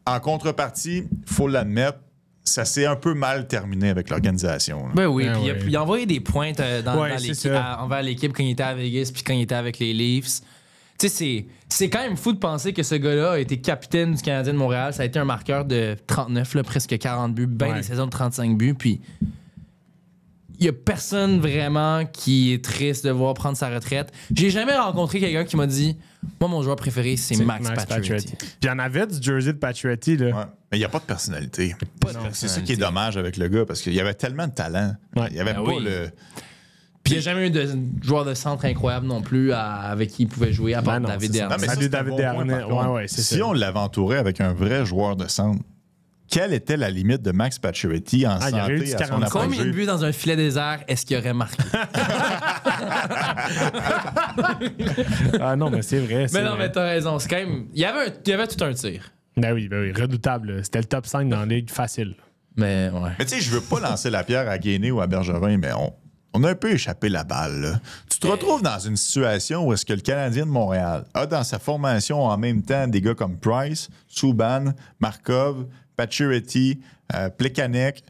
En contrepartie, il faut l'admettre, ça s'est un peu mal terminé avec l'organisation. Là. Ben oui, Ah puis ouais. il a envoyé des pointes Ouais, c'est ça. envers l'équipe quand il était à Vegas puis quand il était avec les Leafs. Tu sais, c'est quand même fou de penser que ce gars-là a été capitaine du Canadien de Montréal. Ça a été un marqueur de 39, là, presque 40 buts, bien des saisons de 35 buts. Puis il y a personne vraiment qui est triste de voir prendre sa retraite. J'ai jamais rencontré quelqu'un qui m'a dit « Moi, mon joueur préféré, c'est Max Pacioretty. » Puis il y en avait du jersey de Pacioretty, là. Ouais. Mais il n'y a pas de personnalité. Pas de C'est ça qui est personnalité. dommage avec le gars parce qu'il y avait tellement de talent. Ouais. Il n'y avait Ben pas oui. le. Puis il n'y a jamais eu de joueur de centre incroyable non plus avec qui il pouvait jouer, à part Ben non, David c'est ça. Desharnais. Non, mais ça, Salut c'est un David bon point, Desharnais. par contre. Ouais, c'est Si ça. on l'avait entouré avec un vrai joueur de centre, quelle était la limite de Max Pacioretty en Ah, il y aurait eu santé du à son 45. Combien de apogée? buts dans un filet désert est-ce qu'il aurait marqué? Ah non, mais c'est vrai. Mais non, mais t'as raison. C'est quand même. Il y avait tout un tir. Ben oui, redoutable. Là. C'était le top 5 dans la ligue, facile. Mais ouais. Mais tu sais, je veux pas lancer la pierre à Gainé ou à Bergevin, mais on a un peu échappé la balle. Là. Tu te retrouves dans une situation où est-ce que le Canadien de Montréal a dans sa formation en même temps des gars comme Price, Subban, Markov, Pacioretty, Plekanec.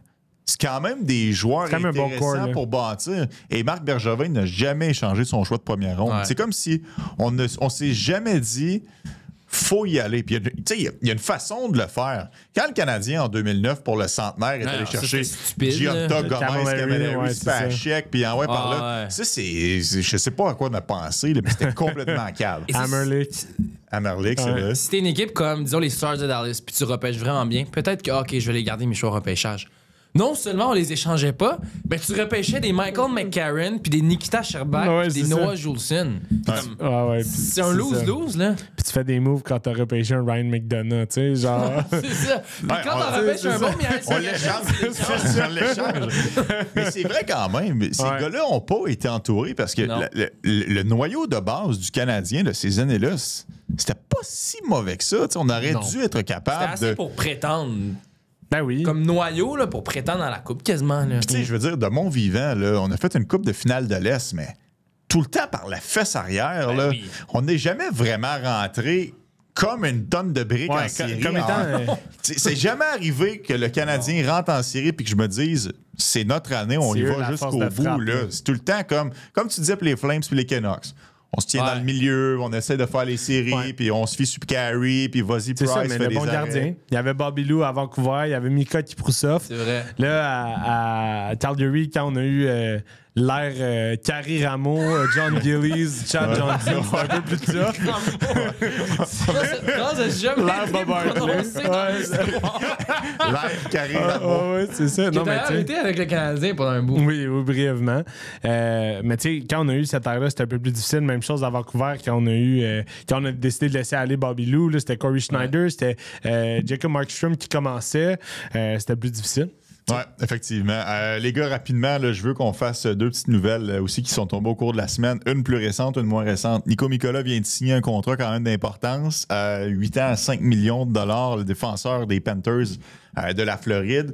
C'est quand même des joueurs quand même un bon intéressants corps, là. pour bâtir. Et Marc Bergevin n'a jamais échangé son choix de première ronde. Ouais. C'est comme si on s'est jamais dit faut y aller. Puis, tu sais, il y a une façon de le faire. Quand le Canadien, en 2009, pour le centenaire, est allé ça, chercher c'était stupide, Gionta, là. Gomez, Cavallari, Cavallari, ouais, c'est ça. Spacek, puis envoie par là. ouais. Ça, je sais pas à quoi on a pensé, là, mais c'était complètement cave. Et c'est- Hammerlick. Hammerlick, c'est Ouais. là. Si t'es une équipe comme, disons, les Stars de Dallas, puis tu repêches vraiment bien, peut-être que, OK, je vais les garder mes choix au repêchage. Non seulement on les échangeait pas, mais tu repêchais des Michael McCarron, puis des Nikita Sherbak, Ouais, puis des c'est Noah Juleson. Ah ouais, C'est un lose-lose, là. Puis tu fais des moves quand t'as repêché un Ryan McDonough, tu sais, genre. C'est ça. Puis quand on- t'en repêches c'est un ça. bon, il y a On l'échange. On l'échange. Mais c'est vrai quand même. Ces Ouais. gars-là n'ont pas été entourés parce que Non. le noyau de base du Canadien de ces années-là, c'était pas si mauvais que ça. T'sais, on aurait Non. dû être C'était capable assez de. pour prétendre. Ben oui. Comme noyau, là, pour prétendre à la coupe, quasiment. Là. Tu sais, je veux dire, de mon vivant, là, on a fait une coupe de finale de l'Est, mais tout le temps par la fesse arrière, là, oui. on n'est jamais vraiment rentré comme une tonne de briques Ouais, en série. comme étant, C'est jamais arrivé que le Canadien rentre en série puis que je me dise c'est notre année, on C'est y eux va la jusqu'au force de bout. frappe, Là. là. C'est tout le temps comme tu disais pour les Flames puis les Canucks. on se tient dans le milieu, on essaie de faire les séries, puis on se fie sur Carey, puis vas-y, Price ça, mais fait le des bon arrêts. gardien. Il y avait Bobby Lou à Vancouver, il y avait Mika Kiprusov. C'est vrai. Là, à Calgary, quand on a eu l'ère Carey Ramo, John Gillies, Chad Johnson, c'est un peu plus de ça. L'ère Bob Hartley. Live Carey Ouais, c'est ça. Non, mais tu été avec le Canadien pendant un bout. Oui, brièvement. Mais tu sais, quand on a eu cette ère-là, c'était un peu plus difficile. Même chose à Vancouver, quand on a décidé de laisser aller Bobby Lou, là, c'était Corey Schneider, c'était Jacob Markstrom qui commençait. C'était plus difficile. Oui, effectivement. Les gars, rapidement, là, je veux qu'on fasse 2 petites nouvelles aussi qui sont tombées au cours de la semaine. Une plus récente, une moins récente. Nico Mikkola vient de signer un contrat quand même d'importance. 8 ans à 5 millions de dollars, le défenseur des Panthers de la Floride.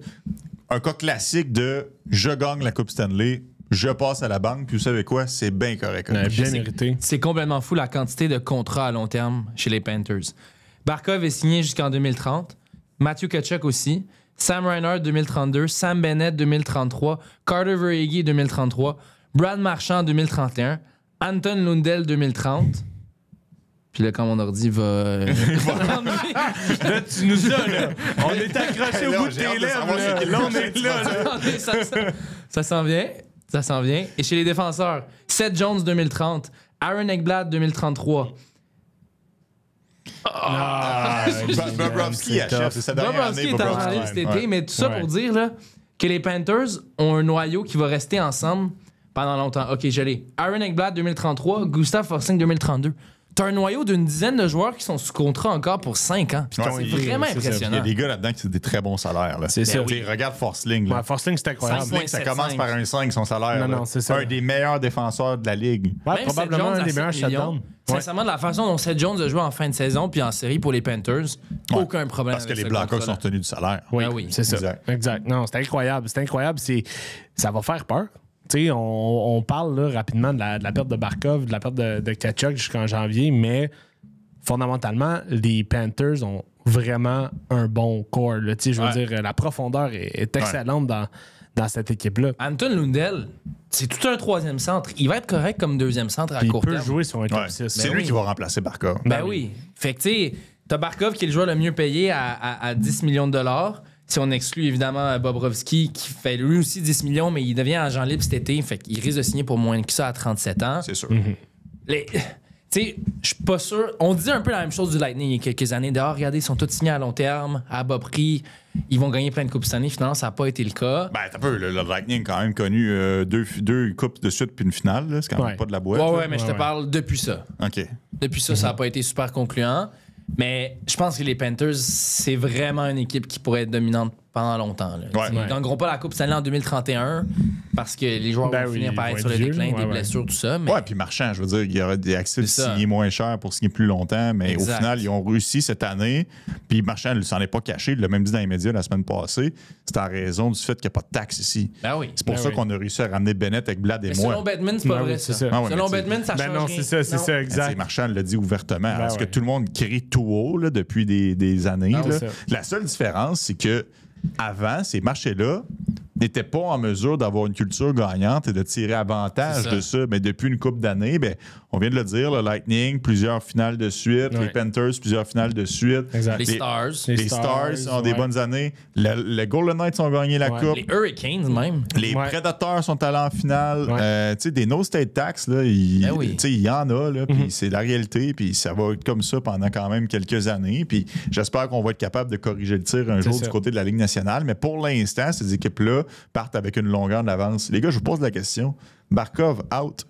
Un cas classique de « je gagne la Coupe Stanley ». Je passe à la banque, puis vous savez quoi? C'est bien correct. Bien mérité. C'est complètement fou la quantité de contrats à long terme chez les Panthers. Barkov est signé jusqu'en 2030. Matthew Tkachuk aussi. Sam Reinhart 2032. Sam Bennett 2033. Carter Verhaeghe 2033. Brad Marchand 2031. Anton Lundell 2030. Puis là, quand mon ordi va... Là, tu nous as, là. On est accroché au bout de tes lèvres, là. Là, on est là. Ça s'en vient. Ça s'en vient. Et chez les défenseurs, Seth Jones 2030, Aaron Ekblad 2033. Bobrovsky achève, c'est sa dernière année. Bobrovsky est en année cet été, mais tout ça pour dire là, que les Panthers ont un noyau qui va rester ensemble pendant longtemps. OK, je l'ai. Aaron Ekblad 2033, Gustav Forsling 2032. T'as un noyau d'une dizaine de joueurs qui sont sous contrat encore pour 5 ans. C'est vraiment impressionnant. Il y a des gars là-dedans qui ont des très bons salaires. Là. C'est ça. Regarde Forsling. Ouais, Forsling, c'est incroyable. Forsling, ça commence par un 5, son salaire. Non, c'est ça. Un des meilleurs défenseurs de la Ligue. Ouais, probablement un des meilleurs shutdowns. Sincèrement, de la façon dont Seth Jones a joué en fin de saison puis en série pour les Panthers, aucun problème. Parce que les Blackhawks sont tenus du salaire. Oui, c'est ça. Exact. Non, c'est incroyable. C'est incroyable. Ça va faire peur. Tu sais, on parle là, rapidement de la perte de Barkov, de la perte de Tkachuk jusqu'en janvier, mais fondamentalement, les Panthers ont vraiment un bon corps. Je veux dire, la profondeur est excellente dans cette équipe-là. Anton Lundell, c'est tout un troisième centre. Il va être correct comme deuxième centre à court terme. Il peut jouer sur un top 6. C'est lui qui va remplacer Barkov. Ben oui. Fait que tu sais, t'as Barkov qui est le joueur le mieux payé à 10 millions de dollars. Si on exclut évidemment Bobrovsky qui fait lui aussi 10 millions, mais il devient agent libre cet été. Fait qu'il risque de signer pour moins que ça à 37 ans. C'est sûr. Tu sais, je suis pas sûr. On dit un peu la même chose du Lightning il y a quelques années. D'ailleurs, regardez, ils sont tous signés à long terme, à bas prix. Ils vont gagner plein de coupes cette année. Finalement, ça n'a pas été le cas. Ben, t'as peu. Le Lightning a quand même connu deux coupes de suite puis une finale. Là. C'est quand même pas de la boîte. Ouais, mais je te parle depuis ça. OK. Depuis ça, ça n'a pas été super concluant. Mais je pense que les Panthers, c'est vraiment une équipe qui pourrait être dominante pendant longtemps. Là. Ils ne gagneront pas la Coupe Stanley en 2031 parce que les joueurs vont finir par être sur le déclin, des blessures, tout ça. Mais... Ouais, puis Marchand, je veux dire, il y aura des accès de signer moins cher pour signer plus longtemps, mais au final, ils ont réussi cette année. Puis Marchand ne s'en est pas caché, il l'a même dit dans les médias la semaine passée. C'est en raison du fait qu'il n'y a pas de taxes ici. Ben oui. C'est pour ça qu'on a réussi à ramener Bennett avec Blad et moi. Selon Bettman, c'est pas vrai, ça. Selon Bettman, ça change rien. Non, c'est ça, exact. Marchand l'a dit ouvertement. Parce que tout le monde crie tout haut là, depuis des années. La seule différence, c'est que avant, ces marchés-là n'étaient pas en mesure d'avoir une culture gagnante et de tirer avantage de ça. Mais depuis une couple d'années, ben, on vient de le dire, le Lightning, plusieurs finales de suite, les Panthers, plusieurs finales de suite. Les Stars. Les Stars ont des bonnes années. Les Golden Knights ont gagné la Coupe. Les Hurricanes, même. Les Predators sont allés en finale. Tu sais, des no-state tax, là, il y en a, là, puis c'est la réalité, puis ça va être comme ça pendant quand même quelques années. Puis j'espère qu'on va être capable de corriger le tir un jour du côté de la Ligue nationale. Mais pour l'instant, ces équipes-là partent avec une longueur d'avance. Les gars, je vous pose la question. Barkov, out.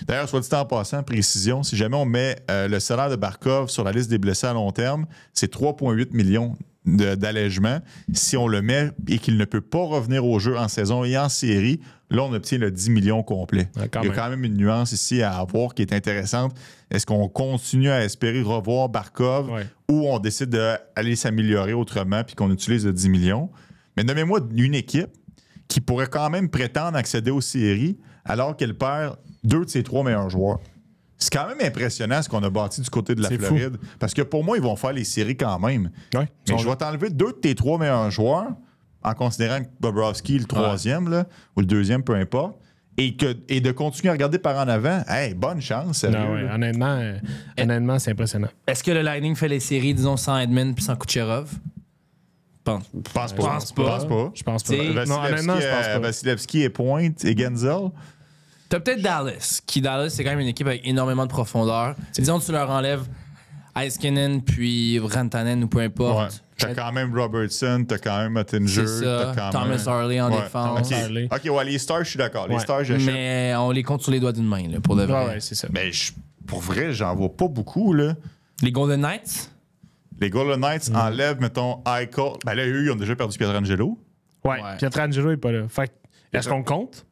D'ailleurs, soit dit en passant, précision, si jamais on met le salaire de Barkov sur la liste des blessés à long terme, c'est 3,8 millions d'allègement. Si on le met et qu'il ne peut pas revenir au jeu en saison et en série, là, on obtient le 10 millions complet. Il y a quand même une nuance ici à avoir qui est intéressante. Est-ce qu'on continue à espérer revoir Barkov ou on décide d'aller s'améliorer autrement puis qu'on utilise le 10 millions? Mais nommez-moi une équipe qui pourrait quand même prétendre accéder aux séries alors qu'elle perd 2 de ses 3 meilleurs joueurs. C'est quand même impressionnant ce qu'on a bâti du côté de la Floride. Fou. Parce que pour moi, ils vont faire les séries quand même. Mais je vais t'enlever 2 de tes 3 meilleurs joueurs en considérant que Bobrovsky est le troisième là, ou le deuxième, peu importe. et de continuer à regarder par en avant, hey, bonne chance. Sérieux, Non, ouais, honnêtement, c'est impressionnant. Est-ce que le Lightning fait les séries, disons, sans Edmund puis sans Kucherov? Pense. Pense pas. Pense pas. Je pense pas. T'sais, Non, honnêtement, je pense pas. Vasilevski et Pointe et Genzel. T'as peut-être Dallas, c'est quand même une équipe avec énormément de profondeur. Disons que tu leur enlèves Heiskanen puis Rantanen ou peu Ouais. importe. T'as quand même Robertson, t'as quand même Ottinger, C'est ça. t'as quand Thomas même... Harley en Ouais, défense. Harley. OK, ouais, les Stars, je suis d'accord. Les Ouais. Stars, j'achète. Mais on les compte sur les doigts d'une main, là, pour de vrai. Ouais, c'est ça. Mais pour vrai, j'en vois pas beaucoup, là. Les Golden Knights? Les Golden Knights enlèvent, mettons, Eichel. Ben là, eux, ils ont déjà perdu Pietrangelo. Ouais, Ouais. Pietrangelo est pas là. Fait que, est-ce qu'on compte?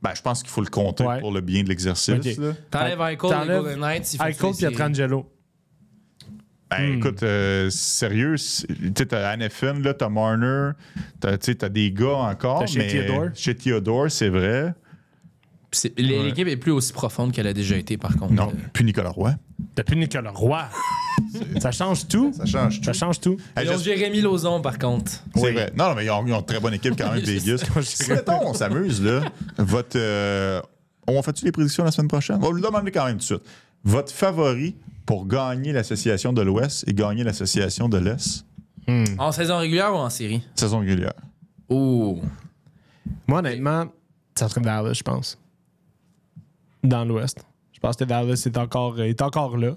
Ben, je pense qu'il faut le compter Ouais. pour le bien de l'exercice. Ok. là. T'enlèves Eichel, les T'enlèves Golden Knights, ils font Eichel, Pietrangelo. Ben, écoute, sérieux, tu sais, t'as Hannafin, là, t'as Marner, t'as des gars encore. T'as chez mais Theodore. Chez Theodore, c'est vrai. L'équipe est plus aussi profonde qu'elle a déjà été, par contre. Non, puis Nicolas Roy. T'as plus Nicolas Roy. Ça change tout. Ça change tout. Ça change tout. Hey, Ils ont Jérémy Lauzon, par contre. C'est Oui. vrai. Non, mais ils ont une très bonne équipe quand même, Vegas. Si, mettons, on s'amuse, là. On fait-tu les prédictions la semaine prochaine? On va le demander quand même tout de suite. Votre favori pour gagner l'association de l'Ouest et gagner l'association de l'Est? En saison régulière ou en série? Saison régulière. Oh. Moi, honnêtement, ça serait Dallas, je pense. Dans l'Ouest. Je pense que Dallas est encore là.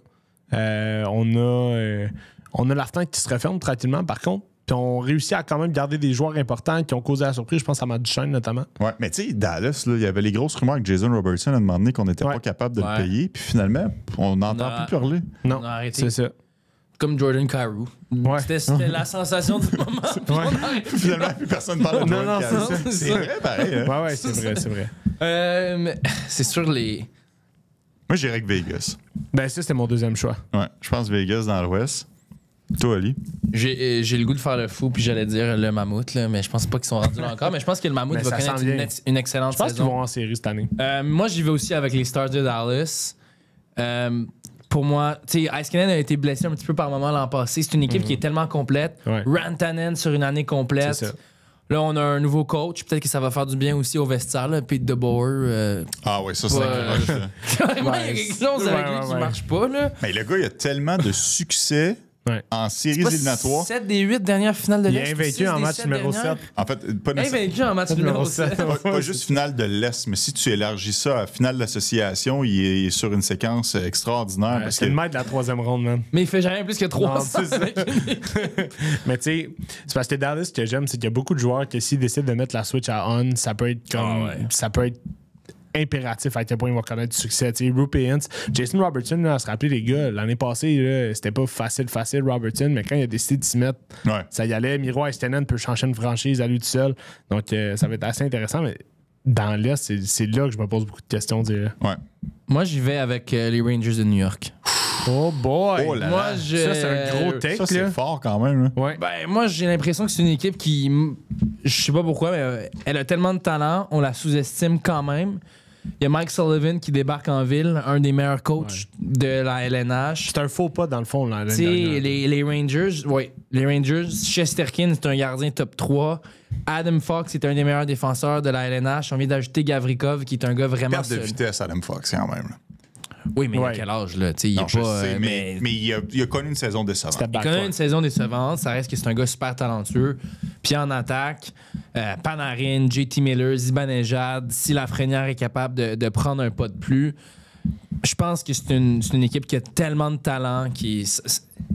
On a la fenêtre qui se referme tranquillement, par contre. Puis on réussit à quand même garder des joueurs importants qui ont causé la surprise. Je pense à Matt Duchesne, notamment. Ouais, mais tu sais, Dallas, là, il y avait les grosses rumeurs avec Jason Robertson à un moment donné qu'on n'était pas capable de le payer. Puis finalement, on n'entend Non. plus parler. Non, On a arrêté. c'est ça. Comme Jordan Kyrou. Ouais. C'était la sensation du moment. Puis on a arrêté. Finalement, plus personne parle de Non, non, Jordan Kyrou. c'est C'est ça. vrai, pareil. Hein? Ouais, c'est vrai, c'est vrai. Mais c'est sûr, Moi, j'irais avec Vegas. Ben, ça, c'était mon deuxième choix. Ouais, je pense Vegas dans l'Ouest. Toi, Ali? J'ai le goût de faire le fou, puis j'allais dire le mammouth, là, mais je pense pas qu'ils sont rendus là encore. Mais je pense que le mammouth Mais va ça connaître sent bien. une excellente Je pense qu'ils saison. vont en série cette année. Moi, j'y vais aussi avec les Stars de Dallas. Pour moi, tu sais, Heiskanen a été blessé un petit peu par moment l'an passé. C'est une équipe qui est tellement complète. Ouais. Rantanen sur une année complète. C'est ça. Là, on a un nouveau coach. Peut-être que ça va faire du bien aussi au vestiaire. Là. Pete DeBoer. Ah oui, ça, c'est Ouais. incroyable. ça. Carrément, il y a quelque chose avec lui qui marche pas. Là. Mais le gars, il a tellement de succès Ouais. en séries éliminatoires. 7 des 8 dernières finales de Il l'Est. est invaincu en match numéro 7. En fait, pas nécessairement. Invaincu en match numéro 7. Pas juste finale de l'Est, mais si tu élargis ça à finale d'association, il est sur une séquence extraordinaire. parce C'est que le maître de la troisième ronde, man. Mais il fait jamais plus que 300. c'est ça. Mais tu sais, c'est parce que Dallas, ce que j'aime, c'est qu'il y a beaucoup de joueurs qui, s'ils décident de mettre la switch à on, ça peut être comme. Ah ouais. Ça peut être impératif à quel point ils vont connaître du succès. Tu sais, Rupe Hintz, Jason Robertson, là, à se rappeler, les gars, l'année passée, là, c'était pas facile, Robertson, mais quand il a décidé de s'y mettre, Ouais. ça y allait. Miro Heiskanen peut changer une franchise à lui tout seul. Donc, ça va être assez intéressant, mais dans l'Est, c'est là que je me pose beaucoup de questions. Ouais. Moi, j'y vais avec les Rangers de New York. Oh boy! Oh là Moi, là. je... Ça, c'est un gros take, Ça, c'est là. fort quand même. Là. Ouais. Ben, moi, j'ai l'impression que c'est une équipe qui. Je sais pas pourquoi, mais elle a tellement de talent, on la sous-estime quand même. Il y a Mike Sullivan qui débarque en ville, un des meilleurs coachs de la LNH. C'est un faux pas, dans le fond, là. Tu sais, les Rangers, les Rangers, Chesterkin, c'est un gardien top 3. Adam Fox est un des meilleurs défenseurs de la LNH. On vient d'ajouter Gavrikov, qui est un gars vraiment Perte de solide. vitesse, Adam Fox, quand même. Là. Oui, mais il a Ouais. quel âge, là? Tu sais, il Non, est je pas. sais, mais il a connu une saison décevante. C'était Il connaît une saison décevante. Ça reste que c'est un gars super talentueux. Puis en attaque, Panarin, JT Miller, Zibanejad, si Lafrenière est capable de prendre un pas de plus, je pense que c'est une équipe qui a tellement de talent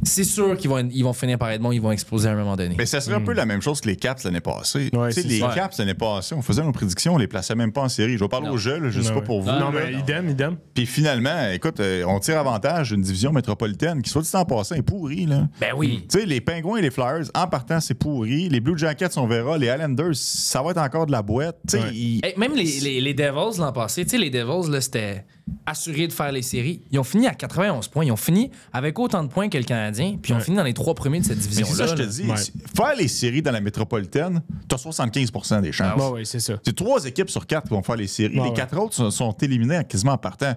c'est sûr qu'ils vont finir par être bons, ils vont exploser à un moment donné. Mais ça serait un peu la même chose que les Caps l'année passée. Ouais, Tu sais, c'est les ça. Caps l'année passée, on faisait nos prédictions, on les plaçait même pas en série. Je vais parler Non. au jeu, là, je sais Non, pas pour vous. Ah, Non, là. mais idem. Puis finalement, écoute, on tire avantage d'une division métropolitaine qui, soit dit en passant, est pourrie. Là. Ben oui. Tu sais, les Pingouins et les Flyers, en partant, c'est pourri. Les Blue Jackets, on verra. Les Islanders, ça va être encore de la boîte. Tu sais, Ouais. Hey, même les Devils l'an passé, tu sais, les Devils, là, c'était assuré de faire les séries. Ils ont fini à 91 points. Ils ont fini avec autant de points que le Canadien, puis ils ont fini dans les 3 premiers de cette mais division-là. c'est ça, je te là. dis. Ouais. Faire les séries dans la métropolitaine, t'as 75% des chances. Ouais, c'est ça. C'est 3 équipes sur 4 qui vont faire les séries. Ouais, les ouais. 4 autres sont éliminés quasiment en partant.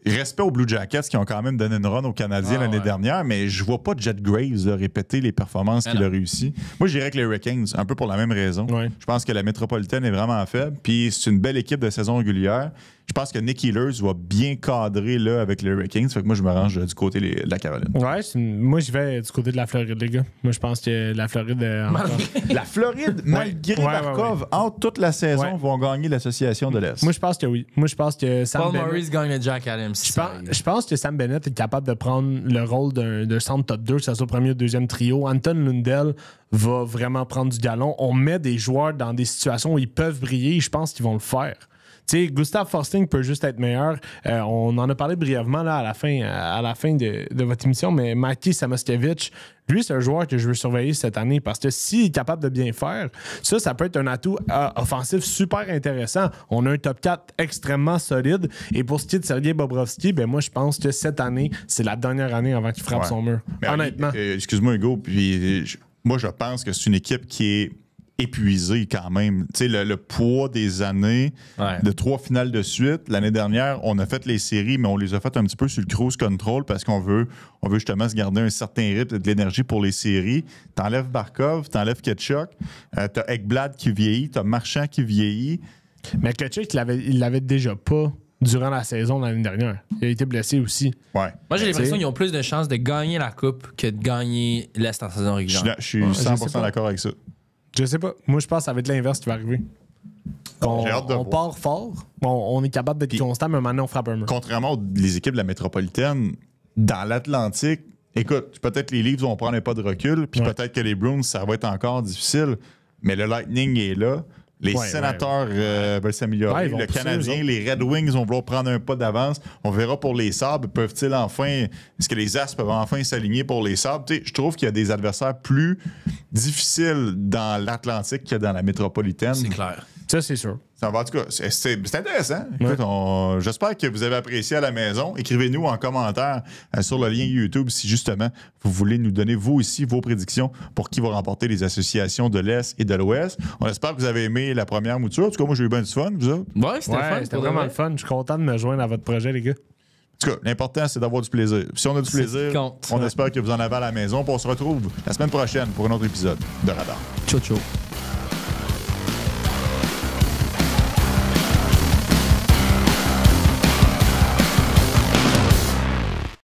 respect aux Blue Jackets qui ont quand même donné une run aux Canadiens l'année dernière, mais je vois pas Jet Graves là, répéter les performances qu'il a réussi. Moi, je dirais que les Hurricanes, un peu pour la même raison. Ouais. Je pense que la métropolitaine est vraiment faible, puis c'est une belle équipe de saison régulière. Je pense que Nick Ehlers va bien cadrer là, avec les Hurricanes. Fait que moi, je me range du côté de la Caroline. Ouais, moi, je vais du côté de la Floride, les gars. Moi, je pense que la Floride. La Floride, malgré Barkov, entre toute la saison, vont gagner l'association de l'Est. Moi, je pense que oui. Moi, je pense que Sam Paul Bennett. Maurice gagne le Jack Adams. Je pense que Sam Bennett est capable de prendre le rôle d'un centre top 2, que ce soit au premier ou deuxième trio. Anton Lundell va vraiment prendre du galon. On met des joueurs dans des situations où ils peuvent briller. Je pense qu'ils vont le faire. Tu sais, Gustav Forsling peut juste être meilleur. On en a parlé brièvement là, à la fin de votre émission, mais Maki Samoskevich, lui, c'est un joueur que je veux surveiller cette année parce que s'il est capable de bien faire, ça peut être un atout offensif super intéressant. On a un top 4 extrêmement solide. Et pour ce qui est de Sergei Bobrovsky, ben moi, je pense que cette année, c'est la dernière année avant qu'il frappe son mur. Mais honnêtement. Excuse-moi, Hugo, puis moi, je pense que c'est une équipe qui est épuisé quand même. Tu sais, le poids des années de 3 finales de suite. L'année dernière, on a fait les séries, mais on les a faites un petit peu sur le cruise control parce qu'on veut justement se garder un certain rythme et de l'énergie pour les séries. T'enlèves Barkov, t'enlèves Ketchuk, t'as Ekblad qui vieillit, t'as Marchand qui vieillit. Mais Ketchuk, il l'avait déjà pas durant la saison l'année dernière. Il a été blessé aussi. Ouais. Moi, j'ai l'impression qu'ils ont plus de chances de gagner la Coupe que de gagner l'Est en saison régulière. Je suis 100% d'accord avec ça. Je sais pas. Moi, je pense que ça va être l'inverse qui va arriver. J'ai hâte de on part fort. On est capable d'être constant, mais maintenant, on frappe un mur. Contrairement aux équipes de la métropolitaine, dans l'Atlantique, écoute, peut-être les Leafs vont prendre un pas de recul, puis peut-être que les Bruins, ça va être encore difficile, mais le Lightning est là. Les sénateurs veulent s'améliorer. Le Canadien, les Red Wings vont vouloir prendre un pas d'avance. On verra pour les Sabres. Peuvent-ils enfin... Est-ce que les As peuvent enfin s'aligner pour les Sabres? Je trouve qu'il y a des adversaires plus difficiles dans l'Atlantique que dans la métropolitaine. C'est clair. Ça, c'est sûr. En tout cas, c'est intéressant. Écoute, j'espère que vous avez apprécié à la maison. Écrivez-nous en commentaire sur le lien YouTube si justement vous voulez nous donner vous aussi vos prédictions pour qui va remporter les associations de l'Est et de l'Ouest. On espère que vous avez aimé la première mouture. En tout cas, moi j'ai eu bien du fun, vous autres. Ouais, c'était fun. C'était vraiment le fun. Je suis content de me joindre à votre projet, les gars. En tout cas, l'important, c'est d'avoir du plaisir. Si on a du plaisir, on espère que vous en avez à la maison. Puis on se retrouve la semaine prochaine pour un autre épisode de Radar. Ciao, ciao.